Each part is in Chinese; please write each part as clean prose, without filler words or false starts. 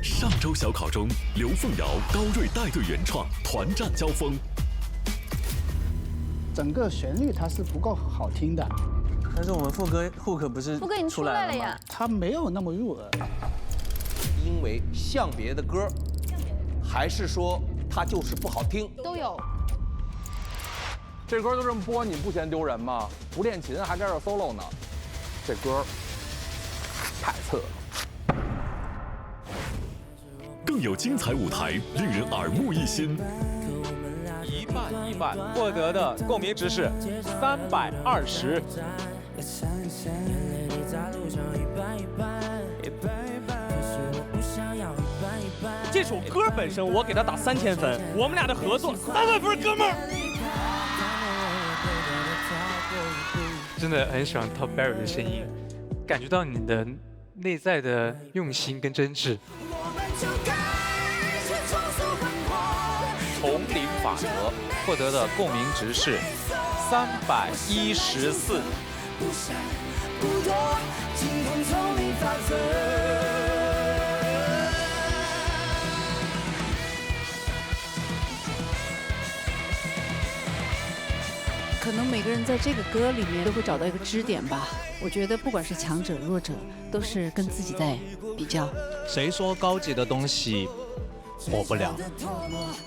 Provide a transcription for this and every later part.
上周小考中，刘凤瑶、高睿带队原创团战交锋。整个旋律它是不够好听的，但是我们副歌 hook 不是副歌已经出来了呀，它没有那么入耳。因为像别的歌，还是说它就是不好听？都有。这歌就这么播，你不嫌丢人吗？不练琴还在这 solo 呢，这歌太次了。更有精彩舞台，令人耳目一新。一半一半，获得的共鸣值是320。这首歌本身我给他打3000分，我们俩的合作300分，哥们儿。真的很喜欢 Top Berry 的声音，感觉到你的内在的用心跟真挚。丛林法则获得的共鸣值是314。可能每个人在这个歌里面都会找到一个支点吧。我觉得不管是强者弱者，都是跟自己在比较。谁说高级的东西火不了？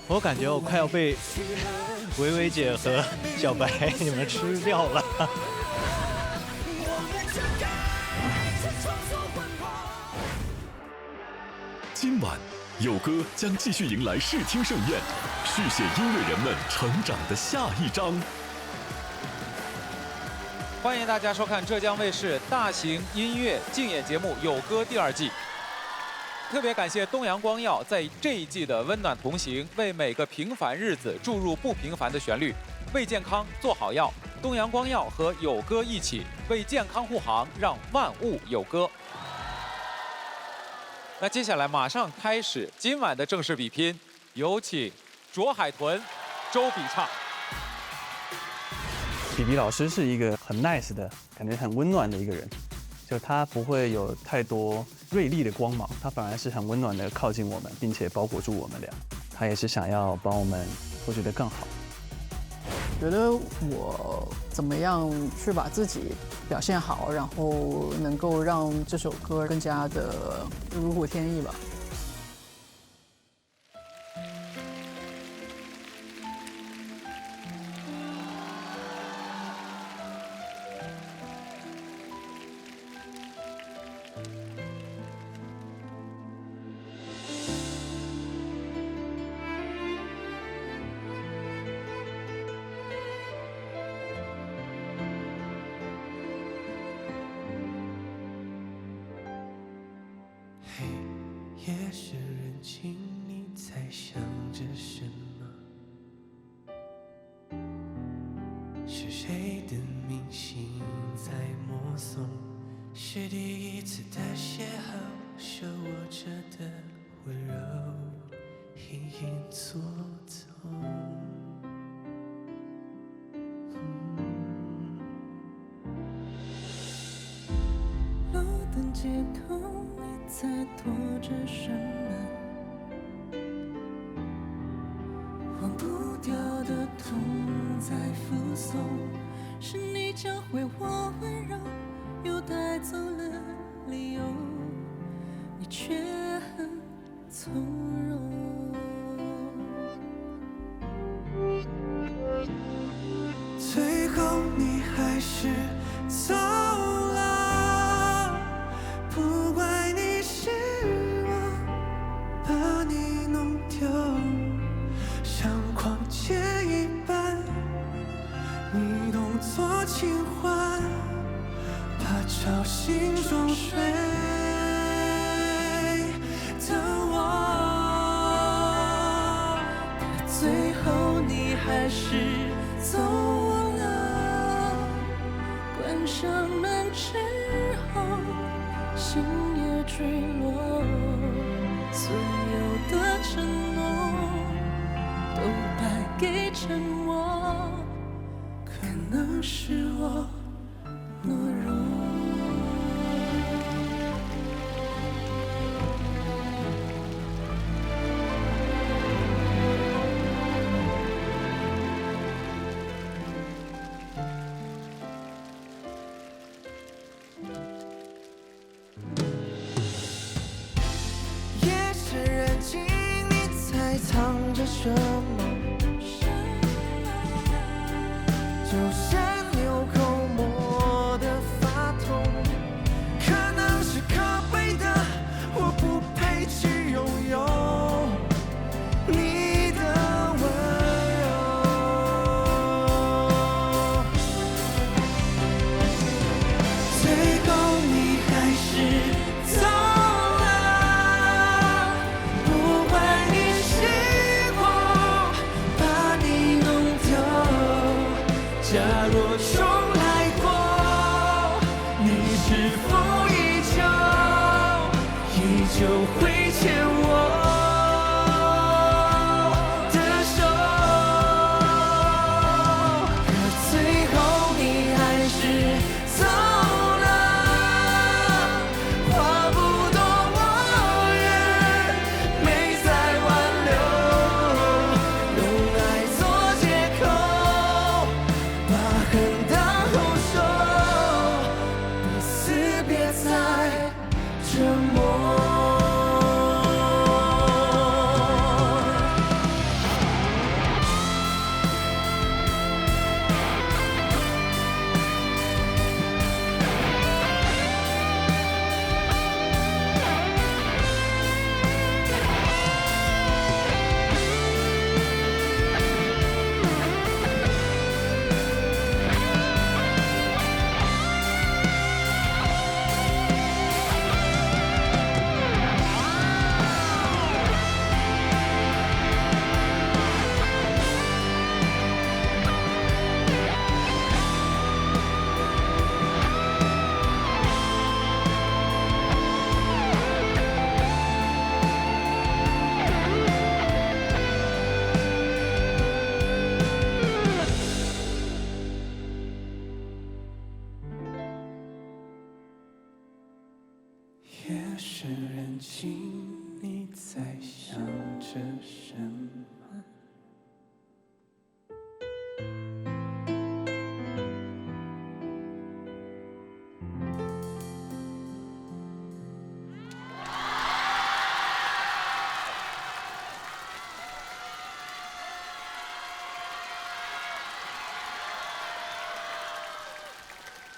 我感觉我快要被维维姐和小白你们吃掉了。今晚，有歌将继续迎来视听盛宴，续写音乐人们成长的下一章。欢迎大家收看浙江卫视大型音乐竞演节目《有歌》第2季。特别感谢东阳光耀在这一季的温暖同行，为每个平凡日子注入不平凡的旋律。为健康做好药，东阳光耀和有歌一起为健康护航，让万物有歌。那接下来马上开始今晚的正式比拼，有请卓海豚、周笔畅。比比老师是一个很 nice 的感觉，很温暖的一个人，就他不会有太多锐利的光芒，他反而是很温暖的靠近我们，并且包裹住我们俩。他也是想要帮我们会觉得更好。觉得我怎么样去把自己表现好，然后能够让这首歌更加的如虎添翼吧。夜深人静，你在想着什么？是谁的明信在默诵？是第一次的邂逅，手握着的温柔隐隐作痛。路灯街头，你在躲着什么？忘不掉的痛在附送，是你教会我温柔，又带走了理由，你却很从容。最后你还是走了，不怪你是我把你弄丢，像狂箭一般，你动作轻缓，怕吵醒装睡的我，可最后你还是走了，关上门之后，心也坠落，所有的承诺都败给沉默，可能是我懦弱。着什么？就像纽扣磨得发痛，可能是可悲的，我不配去拥有你的温柔。最后你还是走了，不怪你喜欢把你弄丢。假若重来过，你是否依旧会牵我的手？可最后你还是走了，话不多，我也没再挽留，用爱做借口，把恨当后手，彼此别再折磨。夜深人静，你在想着什么？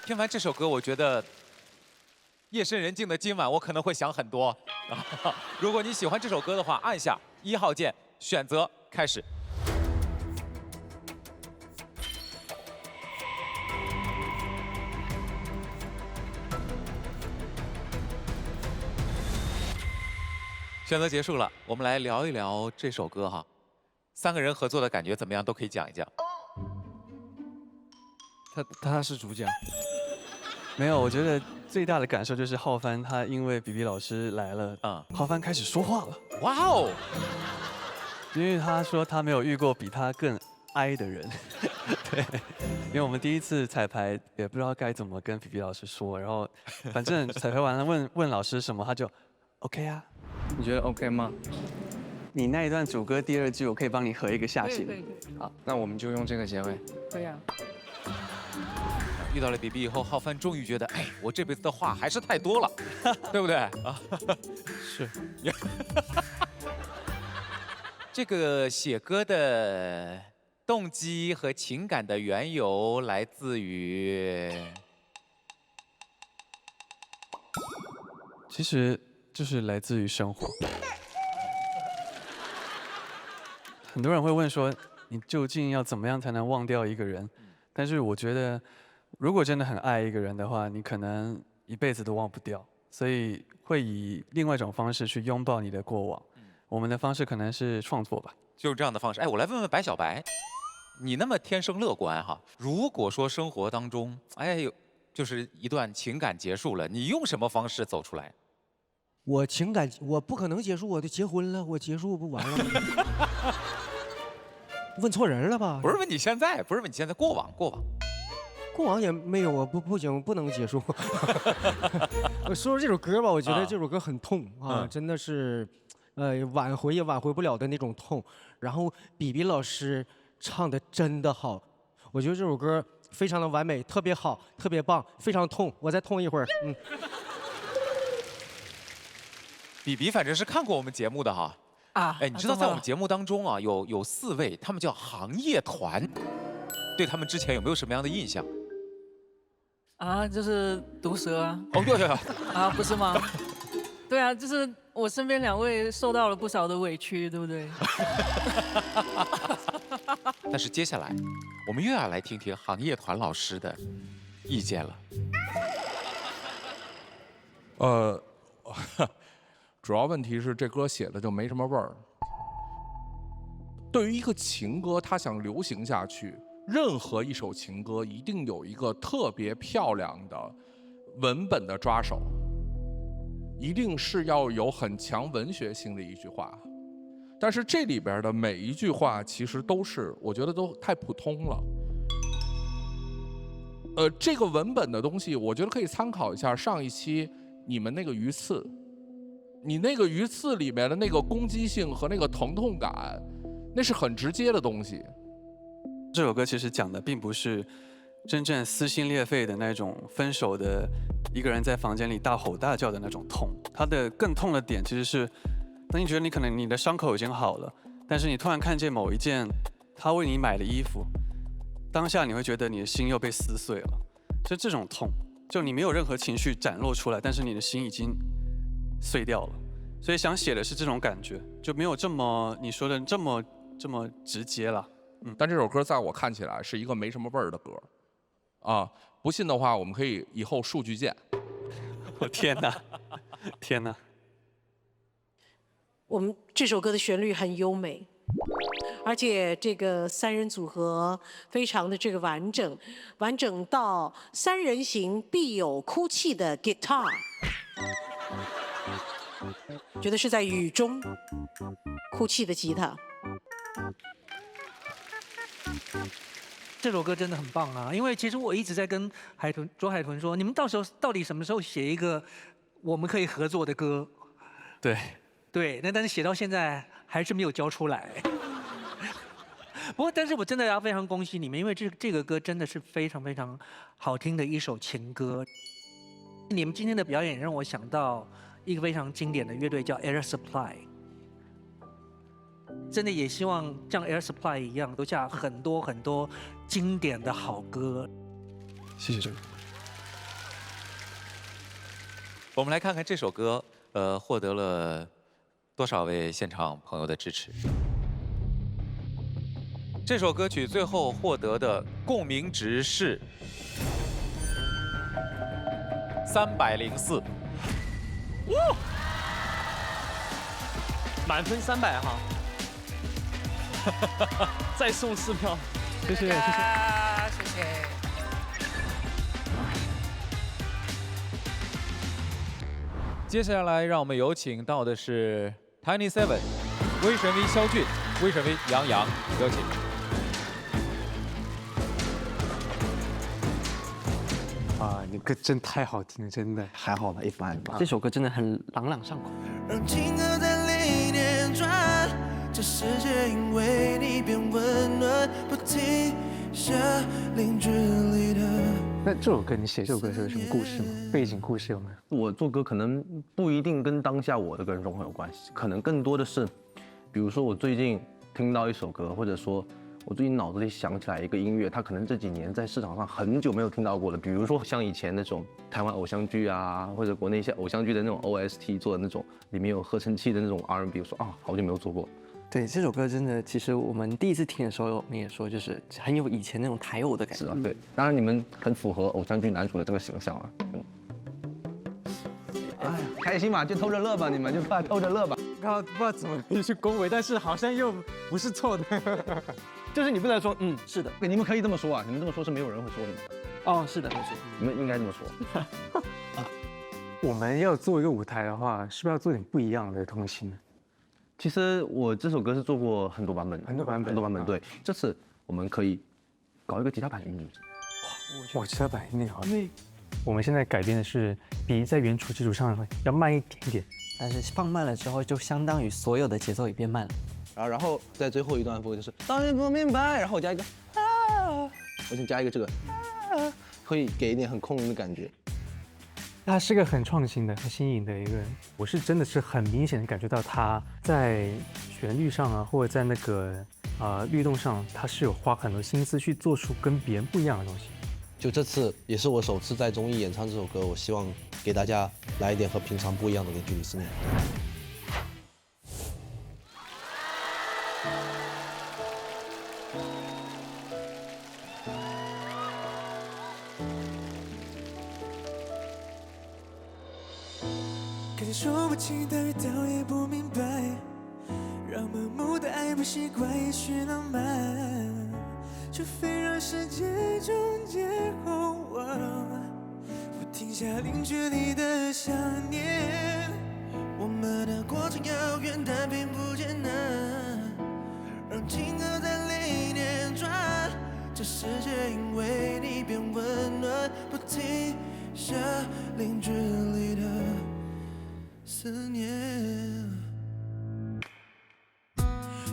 听完这首歌，我觉得夜深人静的今晚，我可能会想很多。如果你喜欢这首歌的话，按下1号键，选择开始。选择结束了，我们来聊一聊这首歌哈。3个人合作的感觉怎么样？都可以讲一讲。他是主讲。没有，我觉得最大的感受就是浩帆他因为比比老师来了，浩帆开始说话了。哇哦！因为他说他没有遇过比他更哀的人，对，因为我们第一次彩排也不知道该怎么跟比比老师说，然后反正彩排完了问老师什么，他就 OK 啊。你觉得 OK 吗？你那一段主歌第2句我可以帮你合一个下行。可以。好，那我们就用这个结尾。可以啊。遇到了比比以后，浩帆终于觉得，哎，我这辈子的话还是太多了，对不对啊？是。这个写歌的动机和情感的缘由来自于，其实就是来自于生活。很多人会问说，你究竟要怎么样才能忘掉一个人？但是我觉得，如果真的很爱一个人的话，你可能一辈子都忘不掉，所以会以另外一种方式去拥抱你的过往。我们的方式可能是创作吧，就是这样的方式。哎，我来问问白小白，你那么天生乐观哈，如果说生活当中，哎，就是一段情感结束了，你用什么方式走出来？我情感我不可能结束，我都结婚了，我结束不完了吗？问错人了吧？不是问你现在，不是问你现在，过往。过往也没有啊，不行，不能结束。我说说这首歌吧，我觉得这首歌很痛啊，真的是，挽回也挽回不了的那种痛。然后比比老师唱的真的好，我觉得这首歌非常的完美，特别好，特别棒，非常痛。我再痛一会儿，比比反正是看过我们节目的哈，啊，哎，你知道在我们节目当中啊，有4位，他们叫行业团，对他们之前有没有什么样的印象？啊，就是毒舌啊。哦，有。啊，不是吗？对啊，就是我身边2位受到了不少的委屈，对不对？但是接下来，我们又要来听听行业团老师的意见了。主要问题是这歌写的就没什么味儿。对于一个情歌，它想流行下去，任何一首情歌一定有一个特别漂亮的文本的抓手，一定是要有很强文学性的一句话。但是这里边的每一句话其实都是，我觉得都太普通了。这个文本的东西，我觉得可以参考一下上一期你们那个鱼刺。你那个鱼刺里面的那个攻击性和那个疼痛感，那是很直接的东西。这首歌其实讲的并不是真正撕心裂肺的那种分手的一个人在房间里大吼大叫的那种痛，它的更痛的点其实是，当你觉得你可能你的伤口已经好了，但是你突然看见某一件他为你买的衣服，当下你会觉得你的心又被撕碎了，就这种痛，就你没有任何情绪展露出来，但是你的心已经碎掉了，所以想写的是这种感觉，就没有这么你说的这么直接了。但这首歌在我看起来是一个没什么味儿的歌，啊，不信的话我们可以以后数据见。我天哪，天哪！我们这首歌的旋律很优美，而且这个3人组合非常的这个完整到3人行必有哭泣的 guitar。觉得是在雨中哭泣的吉他。这首歌真的很棒啊！因为其实我一直在跟卓海豚说，你们到底什么时候写一个我们可以合作的歌？对，但是写到现在还是没有交出来。不过，但是我真的要非常恭喜你们，因为这个歌真的是非常非常好听的一首情歌。你们今天的表演让我想到一个非常经典的乐队叫 Air Supply， 真的也希望像 Air Supply 一样留下很多很多经典的好歌。谢谢这个。我们来看看这首歌，获得了多少位现场朋友的支持？这首歌曲最后获得的共鸣值是304。哇！满分300哈，再送4票，谢谢。接下来让我们有请到的是 Tiny Seven、威神 V 肖俊、威神 V 杨洋，有请。啊，你歌真太好听了，真的还好吧，一般吧。这首歌真的很朗朗上口。让情歌在里面转，这世界因为你变温暖，不停下零距离的。那这首歌你写这首歌是有什么故事吗？背景故事有没有？我做歌可能不一定跟当下我的个人状况有关系，可能更多的是，比如说我最近听到一首歌，或者说我最近脑子里想起来一个音乐，它可能这几年在市场上很久没有听到过的，比如说像以前那种台湾偶像剧啊，或者国内一些偶像剧的那种 OST 做的那种，里面有合成器的那种 R&B， 我说啊，好久没有做过。对，这首歌真的，其实我们第一次听的时候，我们也说就是很有以前那种台偶的感觉。是啊，对，当然你们很符合偶像剧男主的这个形象啊。哎，开心嘛，就偷着乐吧，你们就偷着乐吧。刚刚不知道怎么去恭维，但是好像又不是错的。就是你不能说是的，你们可以这么说啊，你们这么说是没有人会说你们。哦，是的，没错，你们应该这么说。我们要做一个舞台的话，是不是要做点不一样的东西呢？其实我这首歌是做过很多版本，很多版本。对，这次我们可以搞一个吉他版音，哇，吉他版音好，因为我们现在改编的是比在原初基础上要慢一点点，但是放慢了之后，就相当于所有的节奏也变慢了。然后在最后一段部分就是当你不明白，然后我加一个啊，我先加一个这个啊，会给一点很空灵的感觉。他是个很创新的、很新颖的一个人。我是真的是很明显的感觉到他在旋律上啊，或者在那个律动上，他是有花很多心思去做出跟别人不一样的东西。就这次也是我首次在综艺演唱这首歌，我希望给大家来一点和平常不一样的零距离思念。感觉说不清，但越倒也不明白，让盲目的爱不习惯，也许浪漫，却非让世界终结后，不停下零距离的想念。我们的过程遥远，但并不艰难，让情歌在里面转，这世界因为你变温暖，不停下零距离的思念。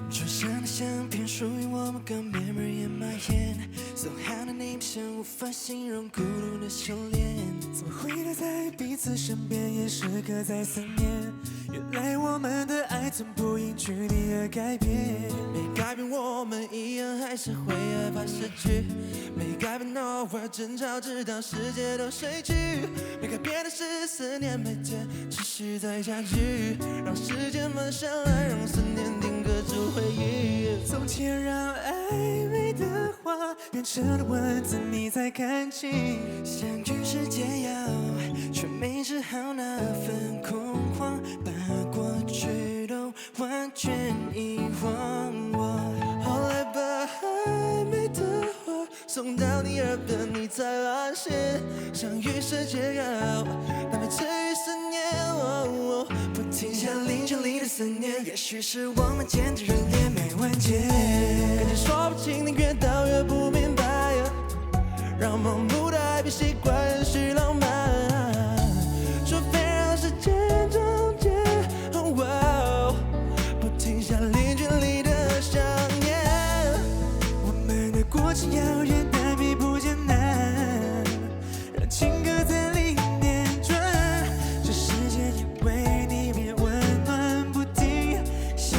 转身的相片属于我们个 memory in my hand， So how the name 无法形容孤独的修炼，怎么会待在彼此身边，也时刻在思念。原来我们的爱从不因距离而改变，没改变我们一样还是会害怕失去，没改变偶尔争吵直到世界都睡去，没改变的是思念每天持续在加剧，让时间慢下来，让思念定格住回忆。从前让暧昧的话变成了文字，你才看清，相遇是解药，却没治好那份恐慌，把过去都完全遗忘。后来把暧昧的话送到你耳边，你才发现，相遇是解药，但没治愈思念。不停下零距离的思念，也许是我们间的热恋没完结，感觉说不清，你越到越不明白，让盲目的爱别习惯，也许浪漫，除非让时间终结。不停下零距离的想念，我们的过程遥远，但并不艰难，让情歌在里面转，这世界因为你变温暖，不停下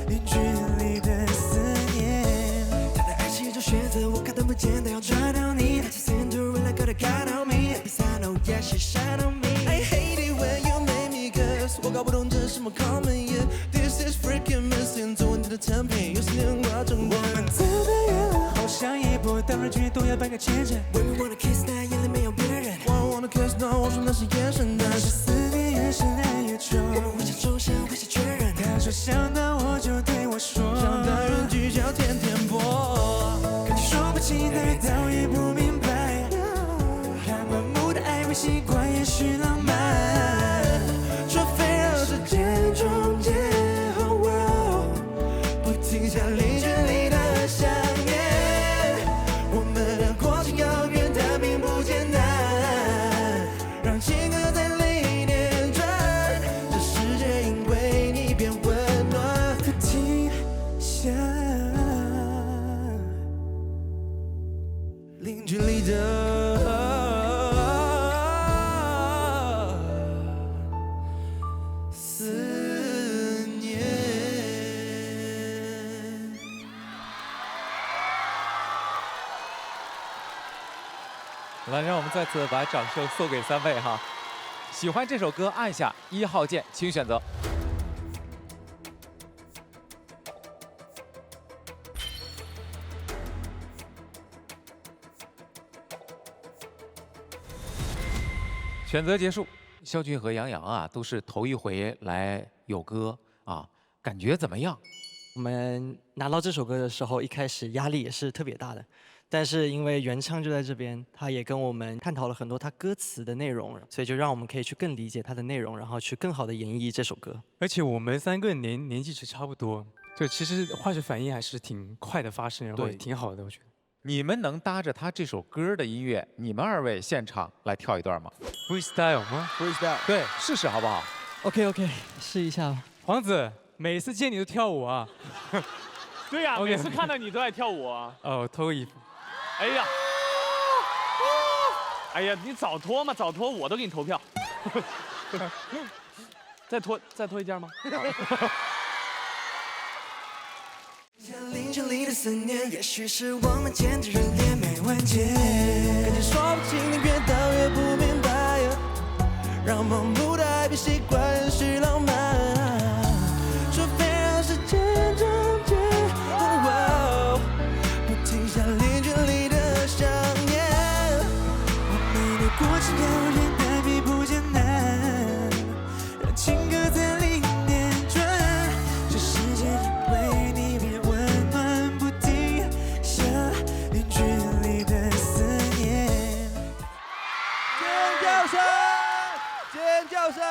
零距离的思念。他的爱是一种选择，我看得不见得要抓到你，他是 Cinderella gotta guide on me，Yes I know yeah she shine on me。I hate it when you make me curse，我搞不懂这是什么 common，yeah，This is freaking missing， 做问题的产品，又是年华中的。我们走得远了，好像一波当然剧都要办个见证。When we wanna kiss， 那眼里没有别人。我 wanna kiss， 那我说那是眼神，但是思念越深爱越重。我们互相重生，互相确认。他说想到我就对我说，想到远距叫天天播，感觉说不清，但越到越不明白，让盲目的爱会习惯，也许浪漫，除非让时间终结。不停下零距离的想念，我们的过程遥远，但并不艰难，让情歌在里面转，这世界因为你变温暖，不停下零距离的思念。来，让我们再次把掌声送给3位哈。喜欢这首歌，按下1号键，请选择。选择结束，肖军和杨洋啊，都是头一回来有歌啊，感觉怎么样？我们拿到这首歌的时候，一开始压力也是特别大的，但是因为原唱就在这边，他也跟我们探讨了很多他歌词的内容，所以就让我们可以去更理解他的内容，然后去更好的演绎这首歌。而且我们3个年纪是差不多，就其实化学反应还是挺快的发生，然后也挺好的，我觉得。你们能搭着他这首歌的音乐，你们2位现场来跳一段吗 ？Freestyle 吗 ？Freestyle， 对，试试好不好 ？OK， 试一下吧。皇子，每次见你都跳舞啊？对呀，每次看到你都在跳舞啊。哦，脱衣服。哎呀！哎呀，你早脱嘛，早脱，我都给你投票。再脱一件吗？零距离的思念，也许是我们间的热恋没完结，感觉说不清，越到越不明白，让盲目的爱别习惯是浪漫，除非让时间终结，不停下零距离的想念，我们的过程遥远，但并不艰难，让情歌在里面转，这世界因为你变温暖，不停下零距离的思念。尖叫声，尖叫声！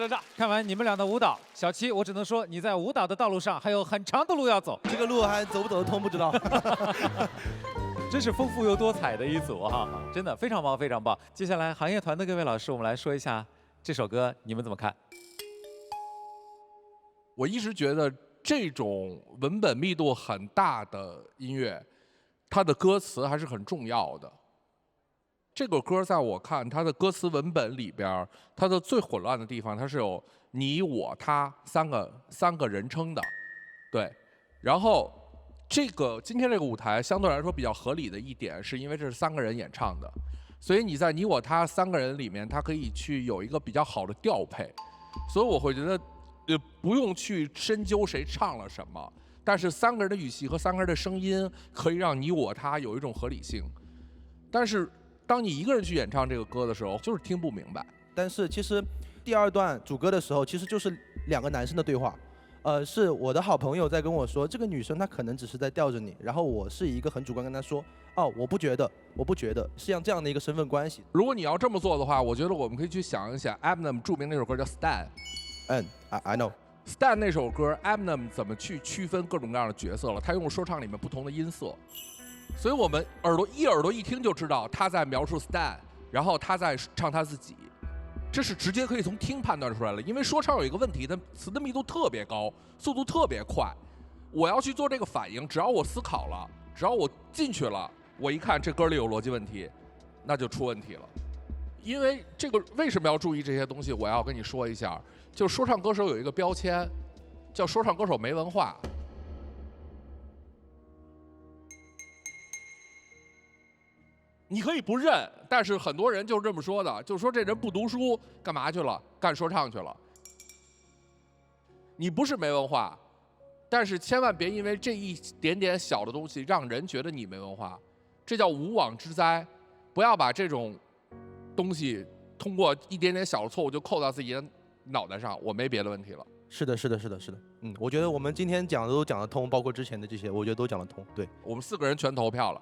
炸！看完你们俩的舞蹈，小七，我只能说你在舞蹈的道路上还有很长的路要走。这个路还走不走得通不知道。真是丰富又多彩的一组哈，真的非常棒，非常棒。接下来行业团的各位老师，我们来说一下这首歌，你们怎么看？我一直觉得这种文本密度很大的音乐，它的歌词还是很重要的。这个歌在我看，它的歌词文本里边，它的最混乱的地方，它是有你、我、他三个人称的，对。然后今天这个舞台相对来说比较合理的一点，是因为这是3个人演唱的，所以你在你、我、他3个人里面，它可以去有一个比较好的调配，所以我会觉得，不用去深究谁唱了什么，但是3个人的语气和3个人的声音可以让你、我、他有一种合理性，但是当你一个人去演唱这个歌的时候，就是听不明白。但是其实第2段主歌的时候，其实就是2个男生的对话。是我的好朋友在跟我说，这个女生她可能只是在吊着你，然后我是一个很主观跟她说，哦，我不觉得，是像这样的一个身份关系。如果你要这么做的话，我觉得我们可以去想一想 Eminem 著名那首歌叫 Stan。I know。Stan 那首歌 Eminem 怎么去区分各种各样的角色了？他用说唱里面不同的音色。所以我们耳朵一听就知道他在描述 Stan， 然后他在唱他自己，这是直接可以从听判断出来了。因为说唱有一个问题，它词的密度特别高，速度特别快，我要去做这个反应，只要我思考了，只要我进去了，我一看这歌里有逻辑问题，那就出问题了。因为这个为什么要注意这些东西，我要跟你说一下，就说唱歌手有一个标签，叫说唱歌手没文化。你可以不认，但是很多人就是这么说的，就是说这人不读书，干嘛去了？干说唱去了。你不是没文化，但是千万别因为这一点点小的东西让人觉得你没文化，这叫无妄之灾。不要把这种东西通过一点点小的错误就扣到自己的脑袋上，我没别的问题了。是的。我觉得我们今天讲的都讲得通，包括之前的这些，我觉得都讲得通。对，我们4个人全投票了。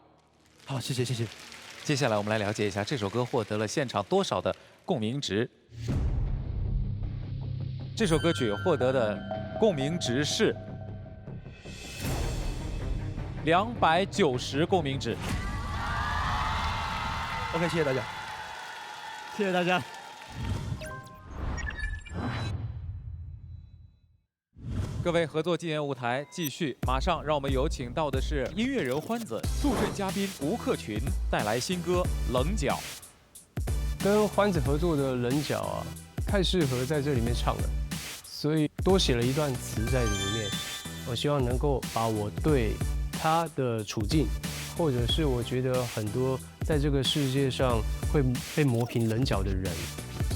好，谢谢。接下来我们来了解一下这首歌获得了现场多少的共鸣值。这首歌曲获得的共鸣值是290共鸣值。OK， 谢谢大家。谢谢大家。各位合作竞演舞台继续，马上让我们有请到的是音乐人欢子，助阵嘉宾吴克群带来新歌《棱角》。跟欢子合作的《棱角》啊，太适合在这里面唱了，所以多写了一段词在里面。我希望能够把我对他的处境，或者是我觉得很多在这个世界上会被磨平棱角的人，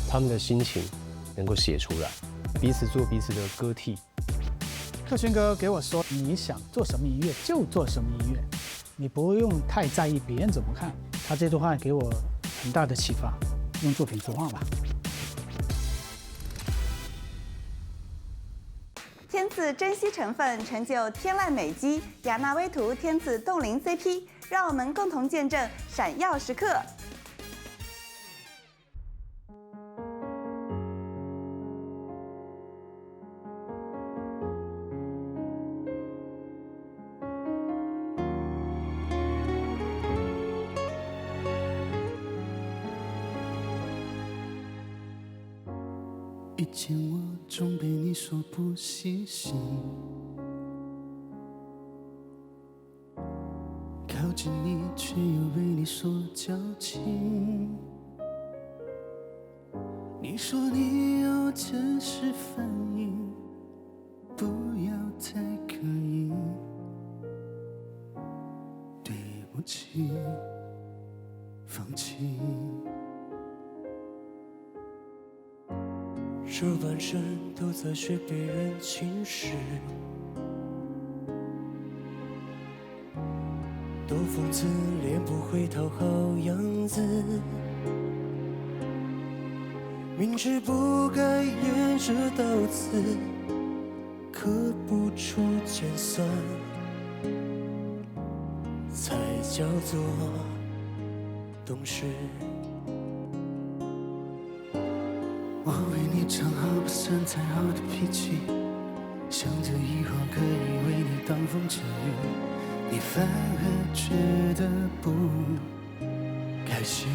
他们的心情能够写出来，彼此做彼此的歌替。克群哥给我说，你想做什么音乐就做什么音乐，你不用太在意别人怎么看。他这段话给我很大的启发，用作品说话吧。天赐珍稀成分，成就天籁美肌，雅纳威图天赐冻龄 CP， 让我们共同见证闪耀时刻。遇见我总被你说不细心，靠近你，却又被你说矫情。你说你有真实反应，不要太刻意。对不起，放弃。这半生都在学别人情诗，都讽刺练不会讨好样子。明知不该沿着刀子，刻不出尖酸，才叫做懂事。我为你唱好不算太好的脾气，想着以后可以为你挡风遮雨，你反而觉得不开心。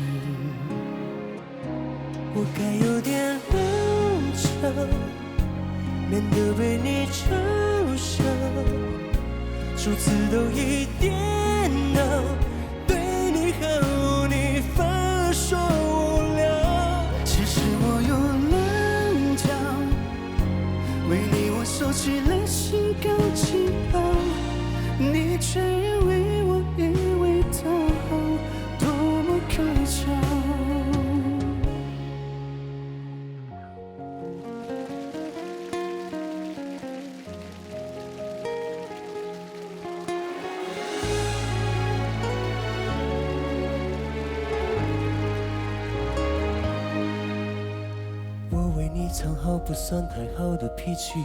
我该有点棱角，免得被你嘲笑，数次都一颠倒，对你好你反而说无聊。其实我有棱角，为你我收起了心高气傲，你却认为我一味讨好，多么可笑。藏好不算太好的脾气，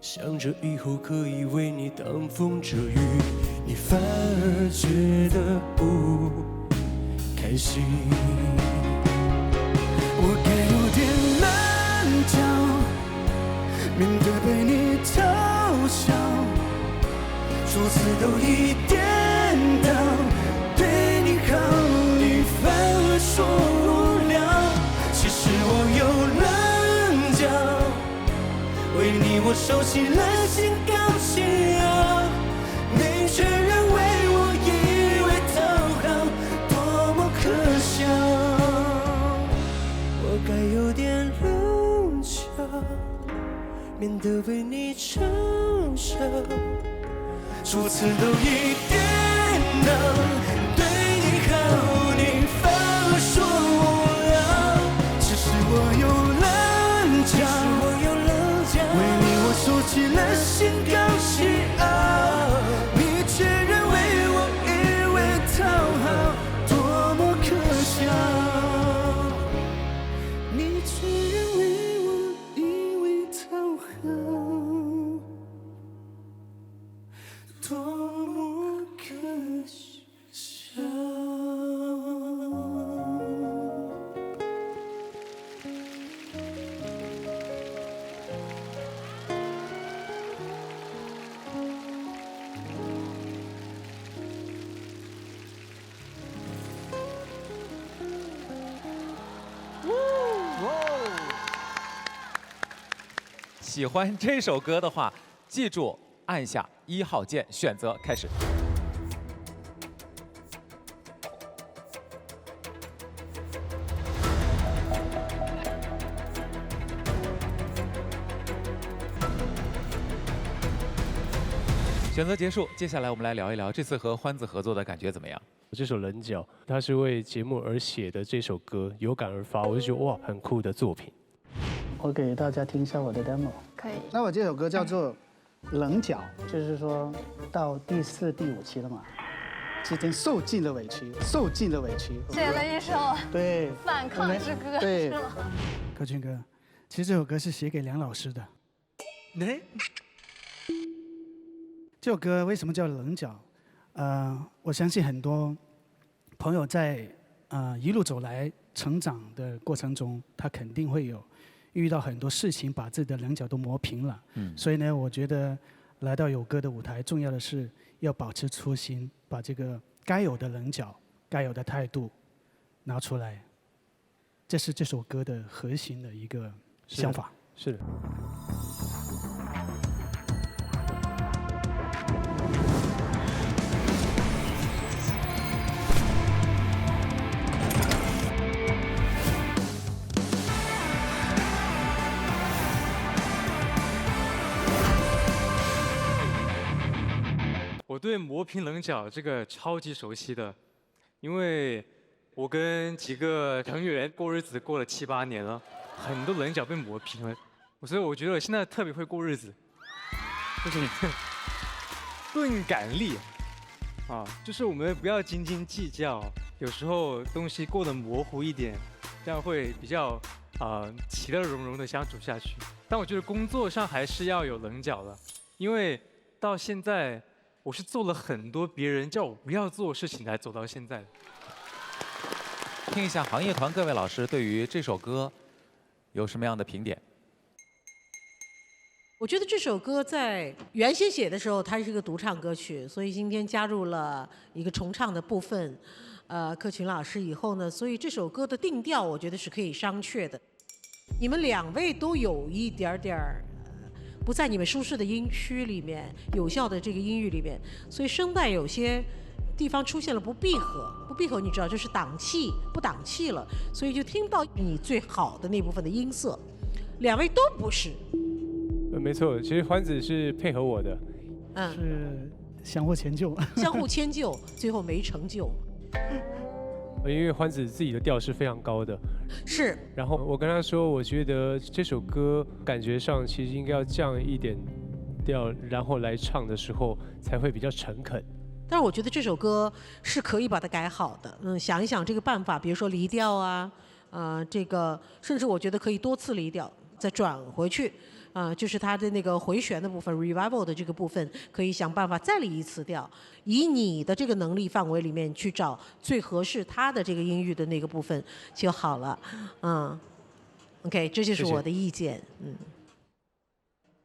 想着以后可以为你挡风遮雨，你反而觉得不开心。我该有点棱角，免得被你嘲笑，说辞都一颠倒，对你好你反而说无聊。其实我有棱为你我收起了心高气傲，你却认为我一味讨好，多么可笑。我该有点棱角，免得被你嘲笑，说辞都一颠倒，对你好你反而说无聊。其实我有棱角，为你我收起了心高气傲，你却认为我一味讨好，多么可笑。你却认为我一味讨好，多么可笑。喜欢这首歌的话，记住按下1号键，选择开始。选择结束，接下来我们来聊一聊这次和欢子合作的感觉怎么样？这首《棱角》，它是为节目而写的这首歌，有感而发，我就觉得哇，很酷的作品。我给大家听一下我的 demo。可以。那我这首歌叫做《棱角》，就是说到第4、第5期了嘛，已经受尽了委屈，受尽了委屈。写了一首对反抗之歌，对是吗？柯俊哥，其实这首歌是写给梁老师的。这首歌为什么叫棱角？我相信很多朋友在一路走来成长的过程中，他肯定会有遇到很多事情，把自己的棱角都磨平了。所以呢，我觉得来到有歌的舞台，重要的是要保持初心，把这个该有的棱角、该有的态度拿出来。这是这首歌的核心的一个想法。是的。我对磨平棱角这个超级熟悉的，因为我跟几个成员过日子过了7、8年了，很多棱角被磨平了，所以我觉得我现在特别会过日子，就是钝感力啊，就是我们不要斤斤计较，有时候东西过得模糊一点，这样会比较其乐融融的相处下去。但我觉得工作上还是要有棱角的，因为到现在我是做了很多别人叫我不要做的事情才走到现在的。听一下行业团各位老师对于这首歌有什么样的评点？我觉得这首歌在原先写的时候，它是一个独唱歌曲，所以今天加入了一个重唱的部分。克群老师以后呢，所以这首歌的定调，我觉得是可以商榷的。你们2位都有一点点不在你们舒适的音区里面，有效的这个音域里面，所以声带有些地方出现了不闭合。不闭合，你知道就是档气不档气了，所以就听到你最好的那部分的音色。2位都不是。没错，其实欢子是配合我的，是相互迁就，相互迁就，最后没成就。因为欢子自己的调是非常高的，是。然后我跟他说，我觉得这首歌感觉上其实应该要降一点调，然后来唱的时候才会比较诚恳。但是我觉得这首歌是可以把它改好的，想一想这个办法，比如说离调啊，这个甚至我觉得可以多次离调，再转回去。就是它的那个回旋的部分 ，revival 的这个部分，可以想办法再离一次调，以你的这个能力范围里面去找最合适它的这个音域的那个部分就好了。OK， 这就是我的意见。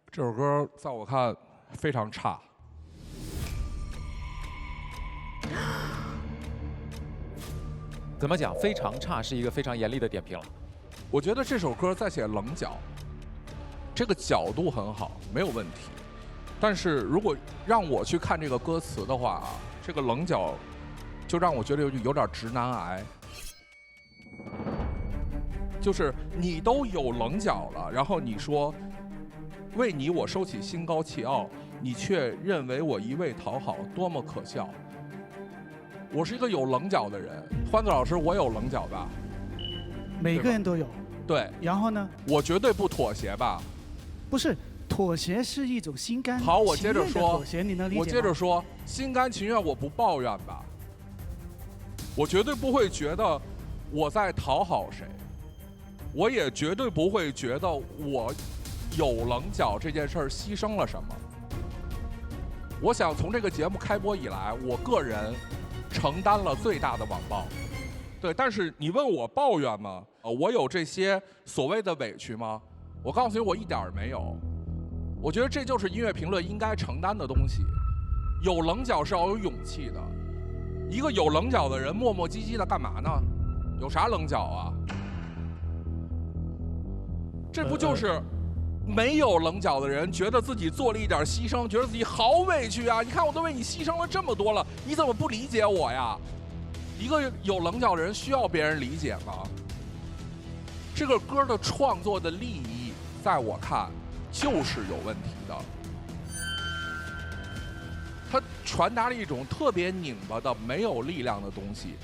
这首歌在我看非常差。怎么讲？非常差是一个非常严厉的点评了。我觉得这首歌在写棱角。这个角度很好，没有问题。但是如果让我去看这个歌词的话，这个棱角就让我觉得有点直男癌。就是你都有棱角了，然后你说为你我收起心高气傲，你却认为我一味讨好，多么可笑。我是一个有棱角的人，欢子老师，我有棱角吧？每个人都有。对。然后呢？我绝对不妥协吧？不是，妥协是一种心甘情愿的好，我接着说。妥协你能理解吗？我接着说，心甘情愿我不抱怨吧。我绝对不会觉得我在讨好谁，我也绝对不会觉得我有棱角这件事儿牺牲了什么。我想从这个节目开播以来，我个人承担了最大的网暴。对，但是你问我抱怨吗？我有这些所谓的委屈吗？我告诉你，我一点儿没有。我觉得这就是音乐评论应该承担的东西。有棱角是要有勇气的。一个有棱角的人磨磨唧唧的干嘛呢？有啥棱角啊？这不就是没有棱角的人觉得自己做了一点牺牲，觉得自己好委屈啊！你看我都为你牺牲了这么多了，你怎么不理解我呀？一个有棱角的人需要别人理解吗？这个歌的创作的利益，在我看就是有问题的。它传达了一种特别拧巴的、没有力量的东西，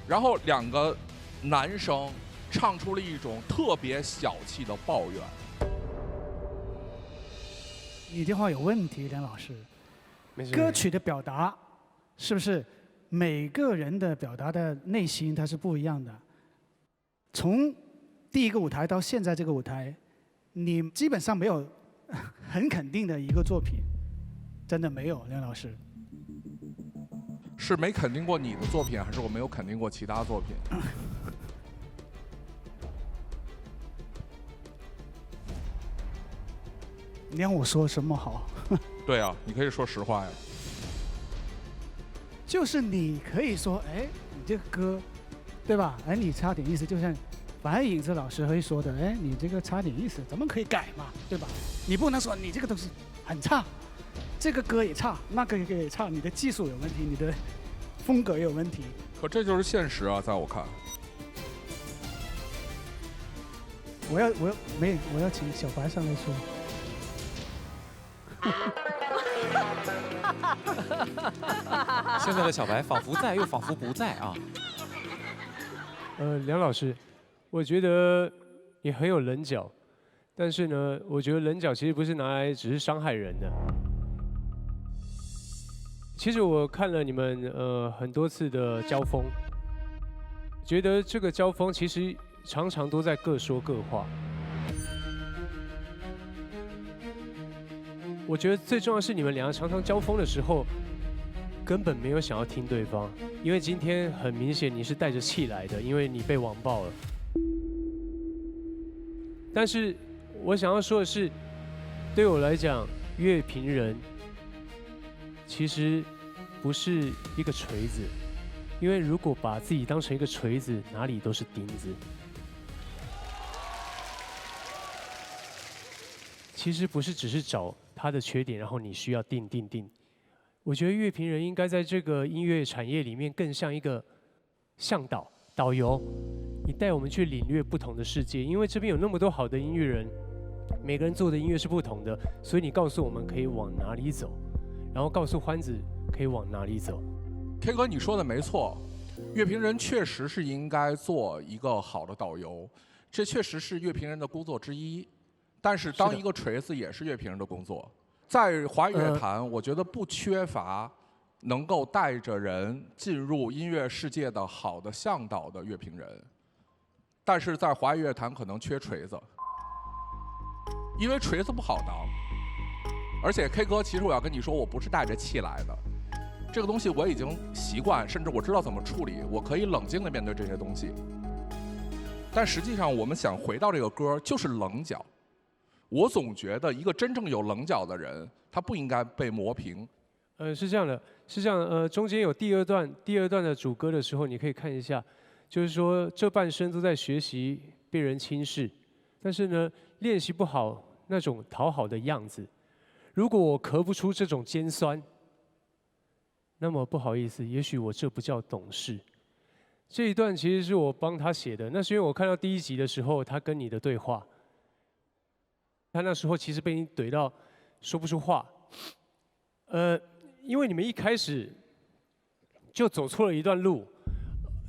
然后2个男生唱出了一种特别小气的抱怨。你这话有问题，梁老师。没事。歌曲的表达，是不是每个人的表达的内心它是不一样的？从第一个舞台到现在这个舞台，你基本上没有很肯定的一个作品，真的没有，梁老师。是没肯定过你的作品，还是我没有肯定过其他作品？你让我说什么好？对啊，你可以说实话呀。就是你可以说，哎，你这个歌，对吧？哎，你差点意思，就像白影子老师会说的，哎，你这个差点意思，咱们可以改嘛，对吧？你不能说你这个东西很差，这个歌也差，那个歌也差，你的技术有问题，你的风格也有问题。可这就是现实啊，在我看。我要请小白上来说。现在的小白仿佛在又仿佛不在啊。梁老师，我觉得你很有棱角，但是呢，我觉得棱角其实不是拿来只是伤害人的。其实我看了你们很多次的交锋，觉得这个交锋其实常常都在各说各话。我觉得最重要的是你们两个常常交锋的时候，根本没有想要听对方，因为今天很明显你是带着气来的，因为你被网爆了。但是我想要说的是，对我来讲，乐评人其实不是一个锤子，因为如果把自己当成一个锤子，哪里都是钉子。其实不是只是找他的缺点，然后你需要定。我觉得乐评人应该在这个音乐产业里面更像一个向导、导游，你带我们去领略不同的世界。因为这边有那么多好的音乐人，每个人做的音乐是不同的，所以你告诉我们可以往哪里走，然后告诉欢子可以往哪里走。K 哥，你说的没错，乐评人确实是应该做一个好的导游，这确实是乐评人的工作之一。但是当一个锤子也是乐评人的工作。在华语乐坛，我觉得不缺乏能够带着人进入音乐世界的好的向导的乐评人，但是在华语乐坛可能缺锤子，因为锤子不好当。而且 K 哥，其实我要跟你说，我不是带着气来的，这个东西我已经习惯，甚至我知道怎么处理，我可以冷静地面对这些东西。但实际上，我们想回到这个歌，就是棱角。我总觉得一个真正有棱角的人，他不应该被磨平。是这样的，是这样。中间有第二段的主歌的时候，你可以看一下，就是说这半生都在学习被人轻视，但是呢，练习不好那种讨好的样子。如果我咳不出这种尖酸，那么不好意思，也许我这不叫懂事。这一段其实是我帮他写的，那是因为我看到第1集的时候，他跟你的对话。他那时候其实被你怼到说不出话，因为你们一开始就走错了一段路，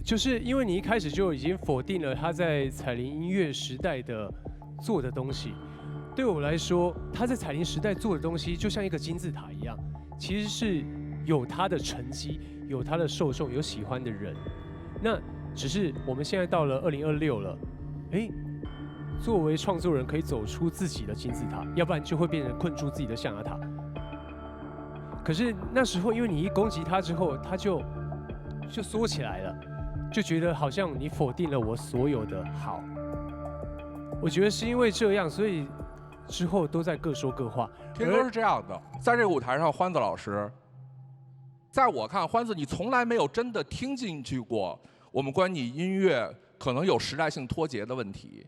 就是因为你一开始就已经否定了他在彩铃音乐时代的做的东西。对我来说，他在彩铃时代做的东西就像一个金字塔一样，其实是有他的成绩，有他的受众，有喜欢的人。那只是我们现在到了2026了，作为创作人可以走出自己的金字塔，要不然就会变成困住自己的象牙塔。可是那时候，因为你一攻击他之后，他就缩起来了，就觉得好像你否定了我所有的好。我觉得是因为这样，所以之后都在各说各话。天哥是这样的，在这个舞台上，欢子老师，在我看，欢子你从来没有真的听进去过我们关于你音乐可能有时代性脱节的问题。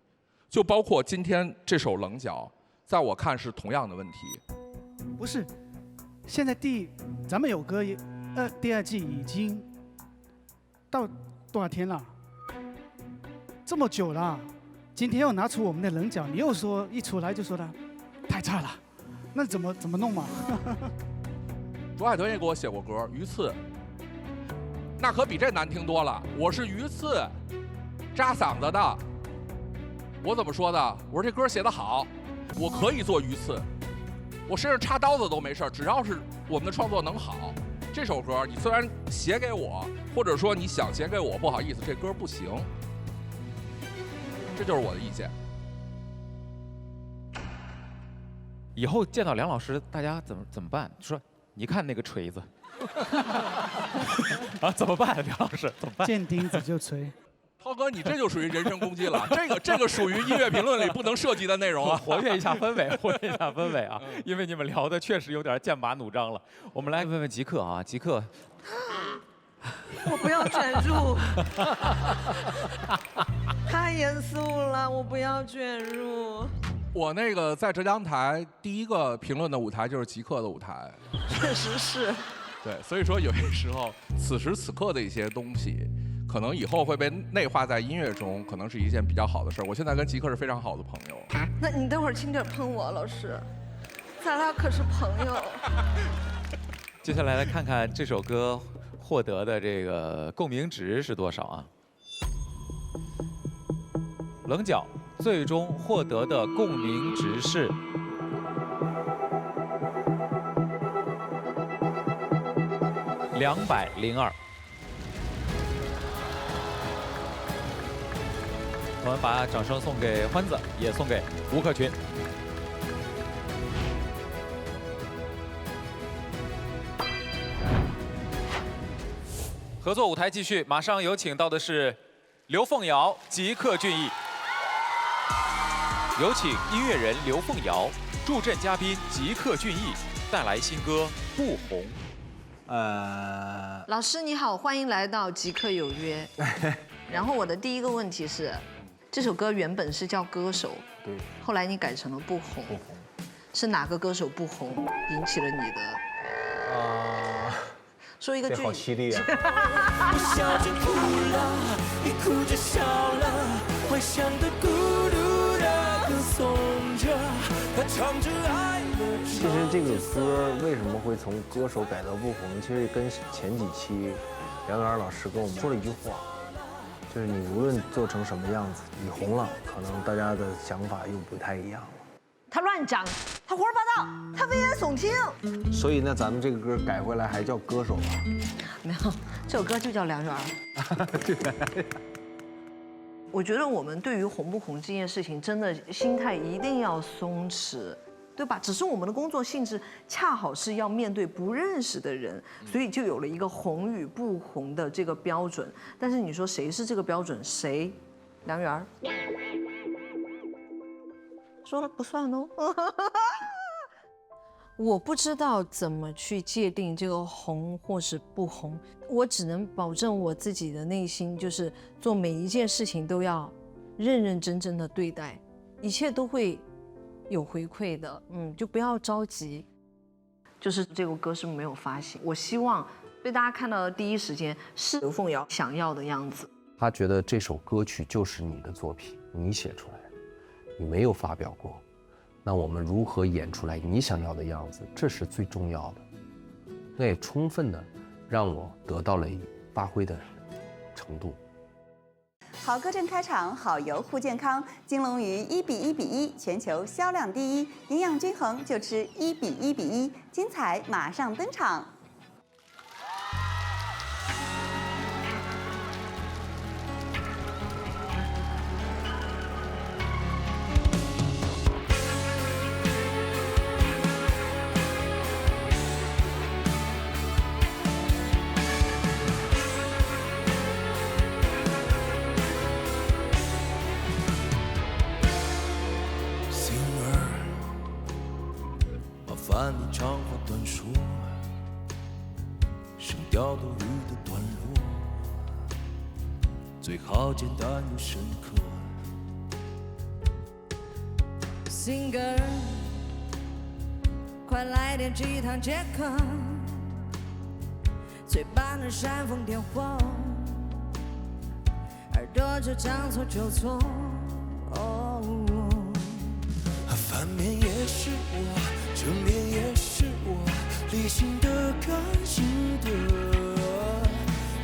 就包括今天这首《棱角》，在我看是同样的问题。不是，现在咱们有歌第2季已经到多少天了？这么久了，今天又拿出我们的棱角，你又说一出来就说他太差了，那怎么弄嘛？卓海豚也给我写过歌，鱼刺，那可比这难听多了。我是鱼刺，扎嗓子的。我怎么说的？我说这歌写得好，我可以做鱼刺，我身上插刀子都没事，只要是我们的创作能好。这首歌你虽然写给我，或者说你想写给我，不好意思，这歌不行。这就是我的意见。以后见到梁老师，大家怎么办？说你看那个锤子啊，怎么办？梁老师怎么办？见钉子就锤。涛哥，你这就属于人身攻击了，这个属于音乐评论里不能涉及的内容啊！活跃一下氛围，活跃一下氛围啊！因为你们聊的确实有点剑拔弩张了。我们来问问极客啊，极客，我不要卷入，太严肃了，我不要卷入。我那个在浙江台第一个评论的舞台就是极客的舞台，确实是。对，所以说有些时候此时此刻的一些东西。可能以后会被内化在音乐中，可能是一件比较好的事儿。我现在跟极客是非常好的朋友。那你待会儿轻点喷我，老师，咱俩可是朋友。接下来来看看这首歌获得的这个共鸣值是多少啊？棱角最终获得的共鸣值是202。我们把掌声送给欢子，也送给吴克群。合作舞台继续，马上有请到的是刘凤瑶、吉克隽逸。有请音乐人刘凤瑶助阵嘉宾吉克隽逸带来新歌《不红》。老师你好，欢迎来到极客有约。然后我的第一个问题是，这首歌原本是叫《歌手》，对，后来你改成了《不红》，是哪个歌手不红引起了你的？说一个这好犀利啊！我笑着哭了，你哭着笑了，幻想的孤独的歌颂着，它唱着爱的。其实这个歌为什么会从歌手改到不红？其实跟前几期梁元老师跟我们说了一句话，就是你无论做成什么样子，你红了，可能大家的想法又不太一样了。他乱讲，他胡说八道，他危言耸听。所以呢，咱们这个歌改回来还叫歌手吧？没有，这首歌就叫梁元。对。我觉得我们对于红不红这件事情，真的心态一定要松弛，对吧？只是我们的工作性质恰好是要面对不认识的人，所以就有了一个红与不红的这个标准。但是你说谁是这个标准？谁？梁元。说了不算哦。我不知道怎么去界定这个红或是不红，我只能保证我自己的内心，就是做每一件事情都要认认真真的对待，一切都会有回馈的。就不要着急。就是这个歌是没有发行，我希望被大家看到的第一时间是刘凤瑶想要的样子。他觉得这首歌曲就是你的作品，你写出来的，你没有发表过。那我们如何演出来你想要的样子，这是最重要的。那也充分的让我得到了发挥的程度。好歌正开场，好油护健康，金龙鱼1:1:1，全球销量第一，营养均衡就吃1:1:1，精彩马上登场。你长话短说，声调多余的段落，最好简单又深刻。Singer， 快来点鸡汤解渴，嘴巴能煽风点火，耳朵就将错就错。反面也是我，正面也是我，理性的感性的，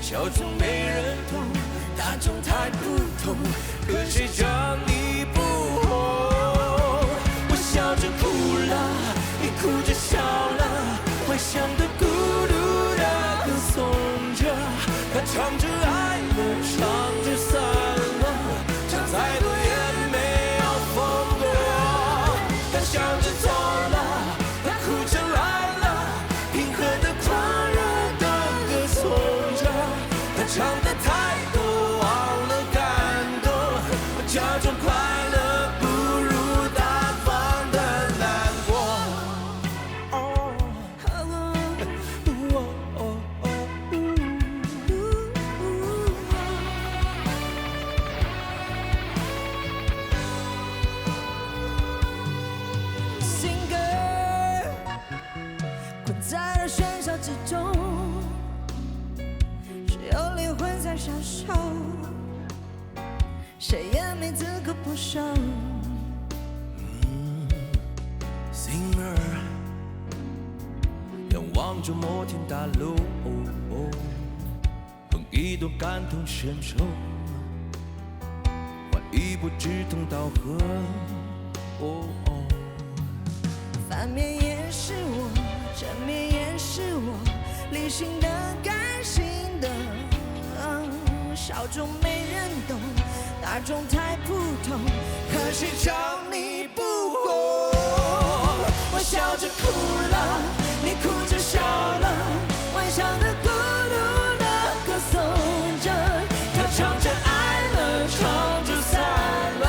小众没人懂，大众太不同，可谁叫你不红？我笑着哭了，你哭着笑了，幻想的孤独的歌颂着，他唱着爱了，唱着散了，唱再多也没有风过。他笑着走了，他哭着来了，平和的狂热的歌颂着，他唱的太多忘了感动，假装快乐不如大方的难过。在这喧嚣之中，只有灵魂在享受，谁也没资格不受。Singer，仰望望着摩天大楼，哼一段感同身受，换一部志同道合。反面也是我，正面也是我，理性的、感性的，小众没人懂，大众太普通，可惜找你不红。我笑着哭了，你哭着笑了，顽强的、孤独的歌颂着，他唱着爱了，唱着散了，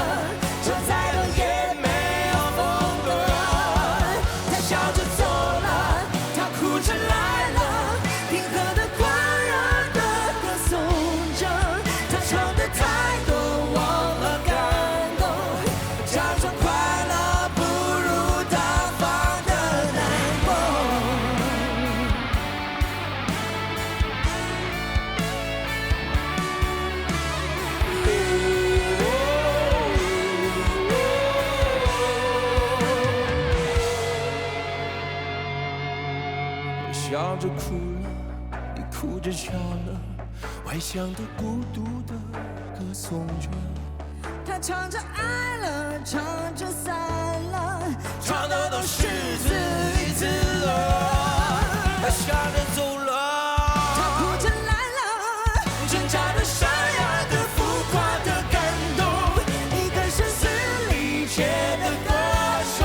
这再多也没有风格。他笑着走了，他哭着来了，平和的、宽容的歌颂着，他唱的太多，忘了感动，假装快乐不如大方的难过。我笑着哭了，你哭着笑了，外向的、孤独的歌颂着，他唱着爱了，唱着散了，唱的都是自娱自乐。他笑着走了，他哭着来了，挣扎的、闪耀的、浮夸的感动，一个声嘶力竭的歌手，